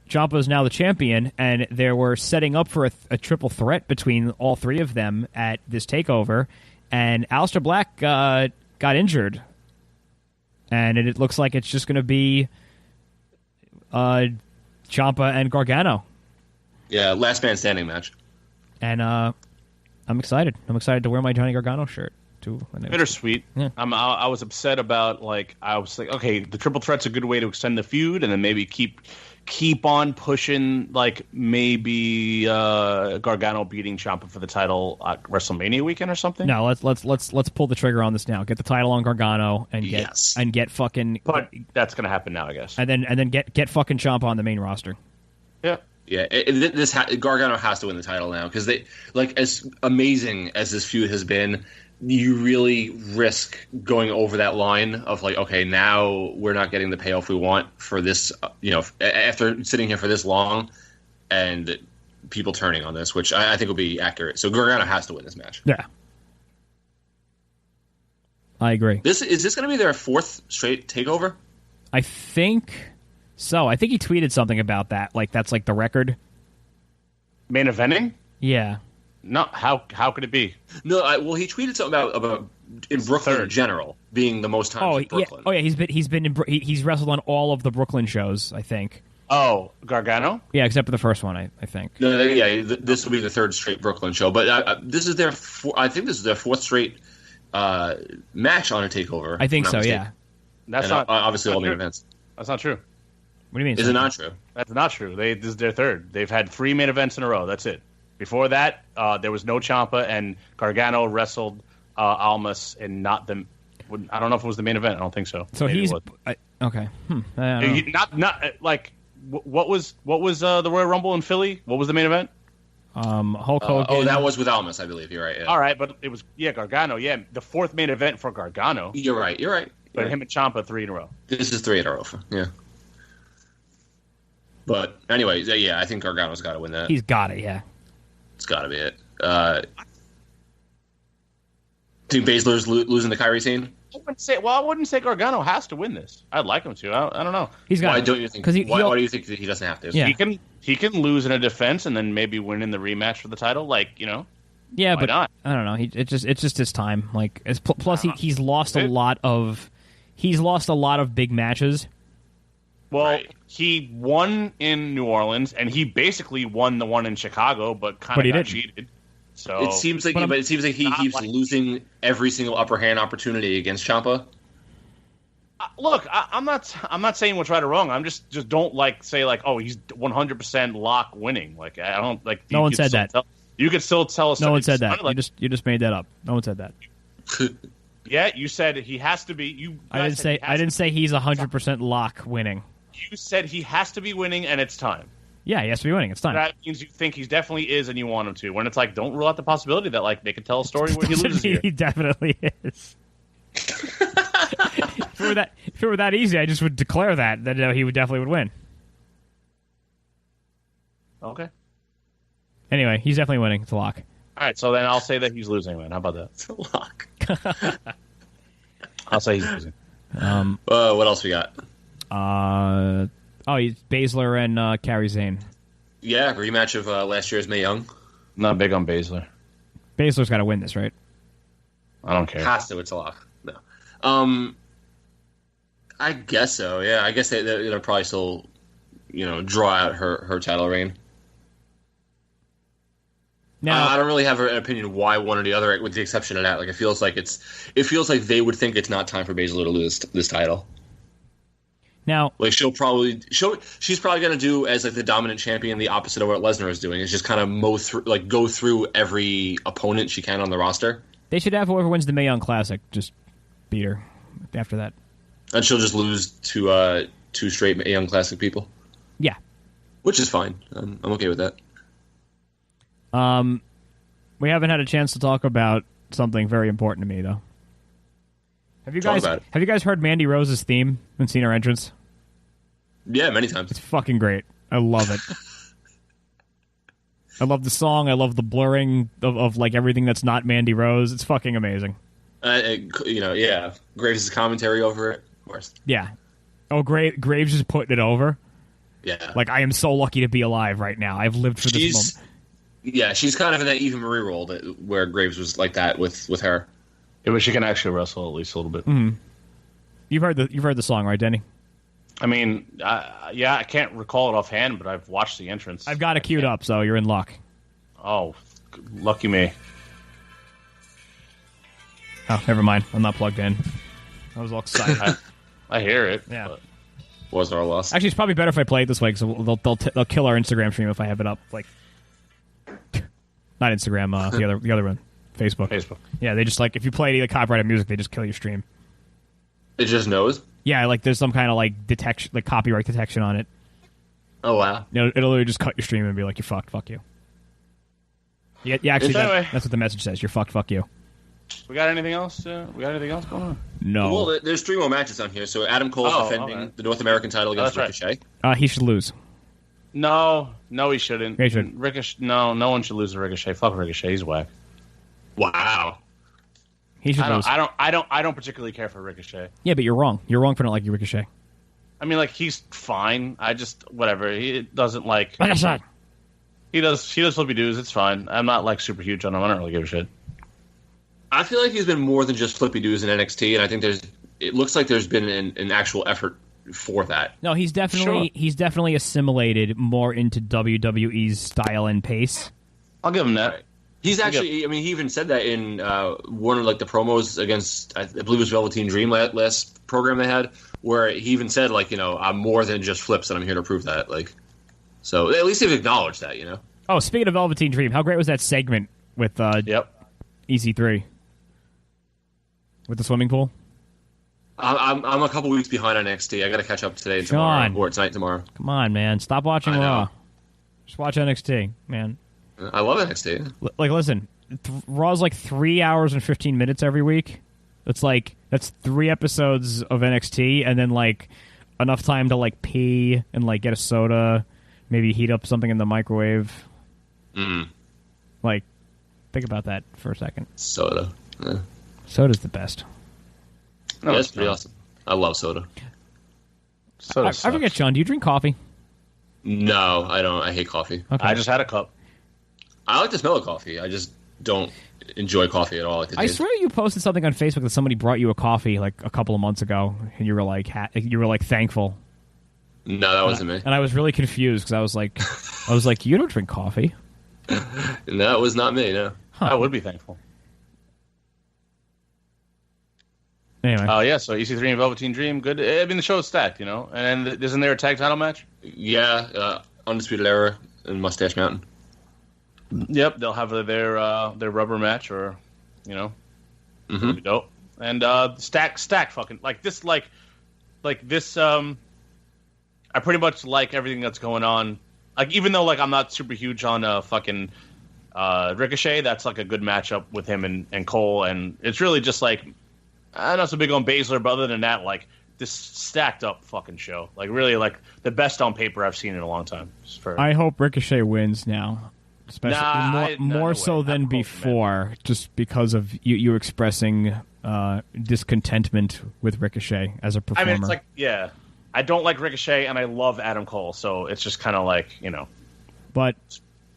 Ciampa is now the champion, and they were setting up for a triple threat between all three of them at this takeover, and Aleister Black got injured, and it looks like it's just going to be Ciampa and Gargano. Yeah, last man standing match. And I'm excited. I'm excited to wear my Johnny Gargano shirt too. Bittersweet. Yeah. I was upset about, like, I was like, okay, the triple threat's a good way to extend the feud, and then maybe keep on pushing, like maybe Gargano beating Ciampa for the title at WrestleMania weekend or something. No, let's pull the trigger on this now. Get the title on Gargano and get fucking. But that's gonna happen now, I guess. And then get fucking Ciampa on the main roster. Yeah. Yeah, Gargano has to win the title now, because they, like, as amazing as this feud has been, you really risk going over that line of like, okay, now we're not getting the payoff we want for this, after sitting here for this long, and people turning on this, which I think will be accurate. So Gargano has to win this match. Yeah, I agree. Is this going to be their 4th straight takeover? I think so. I think he tweeted something about that. Like, that's like the record. Main eventing? Yeah. No, how could it be? No, he tweeted something about in Brooklyn in general being the most times in Brooklyn. Yeah. Oh yeah, he's wrestled on all of the Brooklyn shows, I think. Oh, Gargano? Yeah, except for the first one, I think. No, yeah, this will be the 3rd straight Brooklyn show, but this is their I think this is their 4th straight match on a takeover. I think so. Yeah. That's not obviously all main true. events. That's not true. What do you mean? Is it not true? That's not true. This is their 3rd. They've had 3 main events in a row. That's it. Before that, there was no Ciampa, and Gargano wrestled Almas, and not the. I don't know if it was the main event. I don't think so. So maybe he's okay. I don't know. Not like what was the Royal Rumble in Philly? What was the main event? Hulk Hogan. Oh, that was with Almas, I believe. You're right. Yeah. All right, but it was Gargano. Yeah, the 4th main event for Gargano. You're right. But him and Ciampa 3 in a row. This is 3 in a row. Yeah. But anyway, yeah, I think Gargano's got to win that. He's got it. Yeah. It's got to be it. Think Baszler's losing the Kyrie scene? I wouldn't say Gargano has to win this. I'd like him to. I don't know. He's got. Why don't you think? Why do you think that he doesn't have to? Yeah. He can lose in a defense and then maybe win in the rematch for the title. Like, Yeah, why but not? I don't know. It's just his time. Like, plus he's lost a lot of big matches. Well, right. He won in New Orleans, and he basically won the one in Chicago, but kind of got cheated. So it seems like, he keeps losing every single upper hand opportunity against Ciampa. Look, I'm not saying what's right or wrong. I'm just don't say oh, he's 100% lock winning. Like I don't like. No one said that. You could still tell us. No one said that. You just made that up. No one said that. Yeah, you said he has to be. I didn't say he's 100% lock winning. You said he has to be winning, and it's time. Yeah, he has to be winning. It's time. That means you think he definitely is, and you want him to. When it's don't rule out the possibility that they could tell a story where he loses here. He definitely is. If it were that easy, I just would declare that he definitely would win. Okay. Anyway, he's definitely winning. It's a lock. All right, so then I'll say that he's losing. Then how about that? It's a lock. I'll say he's losing. What else we got? He's Baszler and Kairi Sane. Yeah, rematch of last year's Mae Young. Not big on Baszler. Baszler's got to win this, right? I don't care. Has to. It's a lock. No. I guess so. Yeah, I guess they'll probably still, draw out her title reign. Now, I don't really have an opinion why one or the other, with the exception of that. It feels like they would think it's not time for Baszler to lose this title. Now, she's probably going to do as the dominant champion the opposite of what Lesnar is doing. Is just kind of go through every opponent she can on the roster. They should have whoever wins the Mae Young Classic just beat her after that, and she'll just lose to 2 straight Mae Young Classic people. Yeah, which is fine. I'm okay with that. We haven't had a chance to talk about something very important to me, though. Have you guys heard Mandy Rose's theme and seen her entrance? Yeah, many times. It's fucking great. I love it. I love the song. I love the blurring of everything that's not Mandy Rose. It's fucking amazing. Yeah. Graves' commentary over it, of course. Yeah. Oh, Graves is putting it over. Yeah. I am so lucky to be alive right now. I've lived for this moment. Yeah, she's kind of in that Eva Marie role where Graves was like that with her. Yeah, but she can actually wrestle at least a little bit. Mm-hmm. You've heard the song, right, Denny? I mean, I can't recall it offhand, but I've watched the entrance. I've got it queued up, so you're in luck. Oh, lucky me. Oh, never mind. I'm not plugged in. I was all excited. I hear it. Yeah. But... Was our loss? Actually, it's probably better if I play it this way, because they'll kill our Instagram stream if I have it up. Not Instagram, the other one. Facebook. Yeah, they just if you play any of the copyrighted music, they just kill your stream. It just knows? Yeah, there's some kind of detection, copyright detection on it. Oh, wow. It'll literally just cut your stream and be like, you're fucked, fuck you. Yeah, actually, that's what the message says. You're fucked, fuck you. We got anything else? We got anything else going on? No. Well, there's 3 more matches on here. So Adam Cole's defending the North American title against Ricochet. Right. He should lose. No, he shouldn't. He should. Ricochet. No one should lose to Ricochet. Fuck Ricochet. He's whack. Wow. He should lose. I don't particularly care for Ricochet. Yeah, but you're wrong. You're wrong for not liking Ricochet. I mean, he's fine. I just whatever. He doesn't Like I said. He does flippy doos. It's fine. I'm not super huge on him. I don't really give a shit. I feel like he's been more than just flippy doos in NXT, and I think it looks like there's been an actual effort for that. No, he's definitely assimilated more into WWE's style and pace. I'll give him that. Right. He's actually, he even said that in one of the promos against, I believe it was Velveteen Dream last program they had, where he even said, I'm more than just flips, and I'm here to prove that. So at least they've acknowledged that, Oh, speaking of Velveteen Dream, how great was that segment with EC3? With the swimming pool? I'm a couple weeks behind on NXT. I got to catch up today and tomorrow, or tonight tomorrow. Come on, man. Stop watching Raw. Just watch NXT, man. I love NXT. Listen, Raw's 3 hours and 15 minutes every week. That's 3 episodes of NXT, and then enough time to pee and get a soda, maybe heat up something in the microwave. Mm. Think about that for a second. Soda. Yeah. Soda's the best. No, that's pretty awesome. I love soda. I forget, Sean, do you drink coffee? No, I don't. I hate coffee. Okay. I just had a cup. I like the smell of coffee. I just don't enjoy coffee at all. I swear you posted something on Facebook that somebody brought you a coffee a couple of months ago, and you were thankful. No, that wasn't me. And I was really confused because I was like, you don't drink coffee. No, it was not me. No, I would be thankful. Anyway. Yeah, so EC3 and Velveteen Dream, good. I mean, the show is stacked, you know. And isn't there a tag title match? Yeah, Undisputed Era and Mustache Mountain. Yep, they'll have their rubber match, or you know, it'll be dope. And stack fucking like this. I pretty much like everything that's going on. Like, even though like I'm not super huge on fucking Ricochet, that's like a good matchup with him and Cole, and it's really just like I'm not so big on Baszler, but other than that, like this stacked up fucking show, like really like the best on paper I've seen in a long time. I hope Ricochet wins now, especially more so than before, just because of you expressing discontentment with Ricochet as a performer. I mean, it's like, yeah, I don't like Ricochet, and I love Adam Cole, so it's just kind of like, you know. But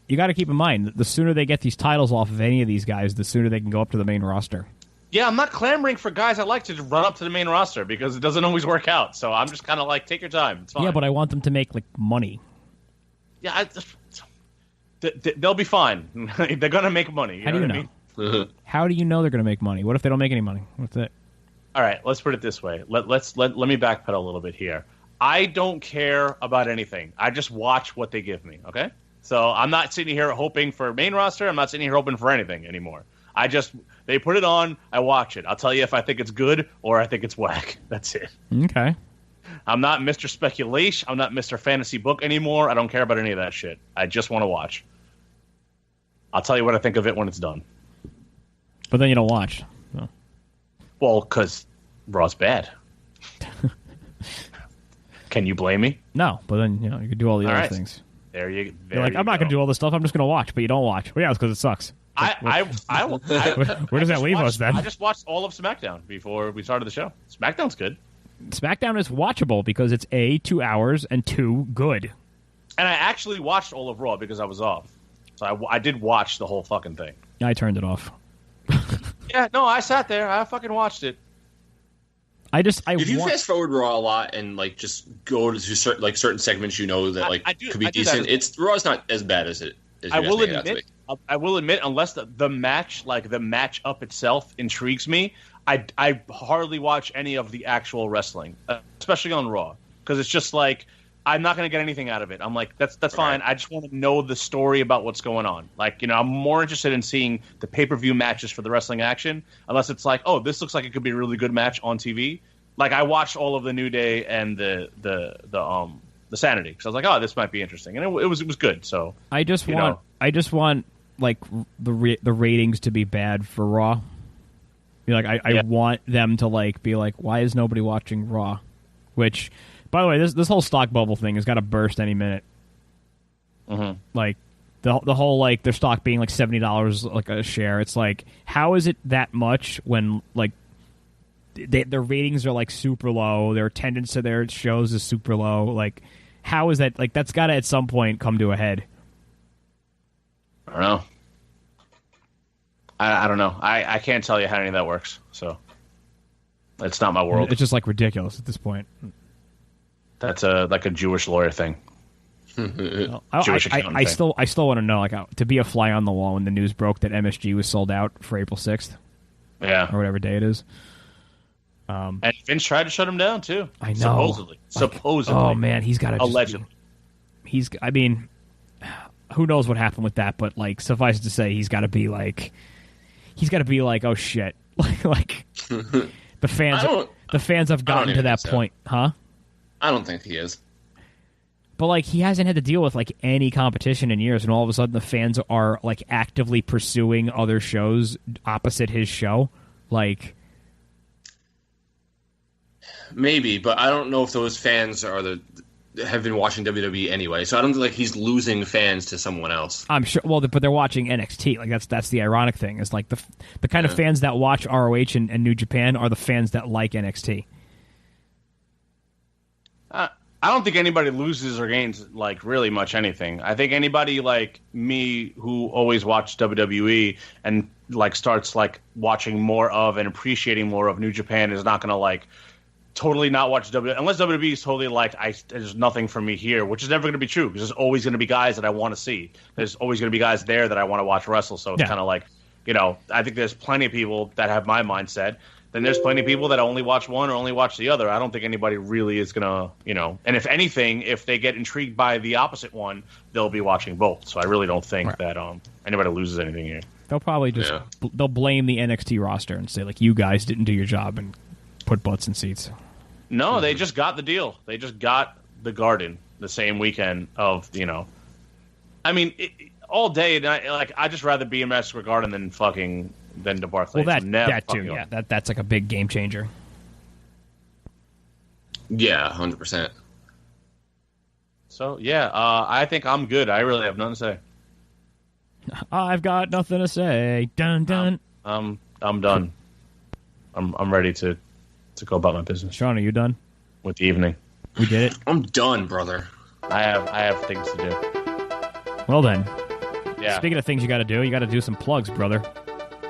you got to keep in mind, the sooner they get these titles off of any of these guys, the sooner they can go up to the main roster. Yeah, I'm not clamoring for guys I like to just run up to the main roster because it doesn't always work out. So I'm just kind of like, take your time. It's fine. Yeah, but I want them to make like money. Yeah, they'll be fine. They're gonna make money. How do you know? How do you know they're gonna make money? What if they don't make any money? What's it? All right, let's put it this way. Let me backpedal a little bit here. I don't care about anything. I just watch what they give me. Okay, so I'm not sitting here hoping for main roster. I'm not sitting here hoping for anything anymore. They put it on, I watch it. I'll tell you if I think it's good or I think it's whack. That's it. Okay. I'm not Mr. Speculation. I'm not Mr. Fantasy Book anymore. I don't care about any of that shit. I just want to watch. I'll tell you what I think of it when it's done. But then you don't watch. So. Well, because Raw's bad. Can you blame me? No, but then you can do all the other things. There you go. You're like, I'm not going to do all this stuff. I'm just going to watch. But you don't watch. Well, yeah, it's because it sucks. Where does that leave us then? I just watched all of SmackDown before we started the show. SmackDown's good. SmackDown is watchable because it's A, 2 hours, and 2, good. And I actually watched all of Raw because I was off. So I did watch the whole fucking thing. I turned it off. Yeah, no, I sat there. I fucking watched it. If you fast forward Raw a lot and like just go to certain segments you know that could be decent, Raw's not as bad as it is. I will admit, unless the match, like the match up itself, intrigues me, I hardly watch any of the actual wrestling, especially on Raw, because it's just like I'm not going to get anything out of it. I'm like, that's fine. I just want to know the story about what's going on. Like, I'm more interested in seeing the pay-per-view matches for the wrestling action, unless it's like, oh, this looks like it could be a really good match on TV. Like, I watched all of the New Day and the Sanity, because I was like, oh, this might be interesting, and it was good. So I just want like the ratings to be bad for Raw. I want them to like be like, why is nobody watching Raw? Which, by the way, this whole stock bubble thing has got to burst any minute. Mm-hmm. Like the whole like their stock being like $70 like a share. It's like, how is it that much when like their ratings are like super low, their attendance to their shows is super low. Like, how is that? Like, that's got to at some point come to a head. I don't know. I don't know. I can't tell you how any of that works. So it's not my world. It's just like ridiculous at this point. That's like a Jewish lawyer thing. I still want to know, like, to be a fly on the wall when the news broke that MSG was sold out for April 6th. Yeah, or whatever day it is. And Vince tried to shut him down too. I know. Supposedly. Oh man, he's got to allegedly. I mean, who knows what happened with that? But like, suffice it to say, he's got to be like, oh shit, like the fans have gotten to that point, huh? I don't think he is. But like, he hasn't had to deal with like any competition in years, and all of a sudden the fans are like actively pursuing other shows opposite his show, like. Maybe, but I don't know if those fans have been watching WWE anyway. So I don't think like he's losing fans to someone else. I'm sure. Well, but they're watching NXT. Like that's the ironic thing is like the kind of fans that watch ROH and New Japan are the fans that like NXT. I don't think anybody loses or gains like really much anything. I think anybody like me who always watched WWE and like starts like watching more of and appreciating more of New Japan is not going to like. Totally not watch WWE unless WWE is totally like there's nothing for me here, which is never going to be true because there's always going to be guys that I want to see. There's always going to be guys there that I want to watch wrestle. So it's kind of like, I think there's plenty of people that have my mindset then there's plenty of people that only watch one or only watch the other. I don't think anybody really is gonna, and if anything, if they get intrigued by the opposite one, they'll be watching both. So I really don't think that anybody loses anything here. They'll probably just they'll blame the NXT roster and say like, you guys didn't do your job and put butts in seats. No, they just got the deal. They just got the Garden the same weekend of I mean, all day. And I just rather be in Madison Square Garden than the Barclays. Well, that too. Yeah, that's like a big game changer. Yeah, 100%. So yeah, I think I'm good. I really have nothing to say. I've got nothing to say. Dun dun. I'm done. I'm ready to go about my business. Sean, are you done with the evening? We did it. I'm done, brother. I have things to do. Well then. Yeah. Speaking of things you got to do some plugs, brother.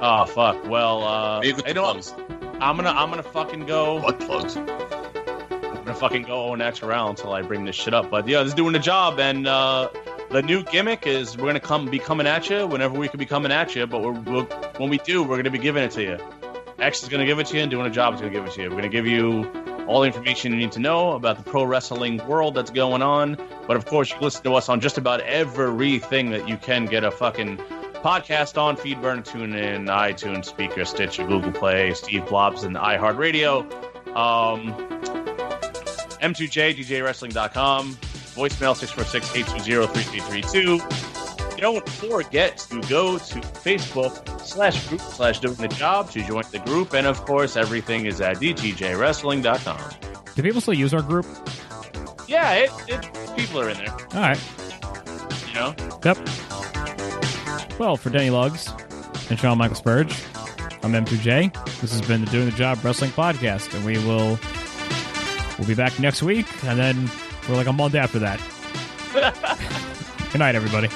Oh fuck. Well, plugs. I'm gonna fucking go. What plugs? I'm gonna fucking go natural until I bring this shit up. But yeah, this is doing the job, and the new gimmick is we're gonna be coming at you whenever we can be coming at you. But when we do, we're gonna be giving it to you. X is gonna give it to you, and doing a job is gonna give it to you. We're gonna give you all the information you need to know about the pro wrestling world that's going on. But of course, you can listen to us on just about everything that you can get a fucking podcast on: Feedburner, TuneIn, iTunes, Speaker, Stitcher, Google Play, Steve Blobs, and iHeartRadio. M2J, DJWrestling.com. Voicemail 646-820-3332. Don't forget to go to Facebook/group/doing the job to join the group. And of course, everything is at DTJWrestling.com. Do people still use our group? Yeah, people are in there. All right. Yep. Well, for Denny Luggs and Shawn Michael Spurge, I'm M2J. This has been the Doing the Job Wrestling Podcast, and we'll be back next week, and then for like a month after that. Good night, everybody.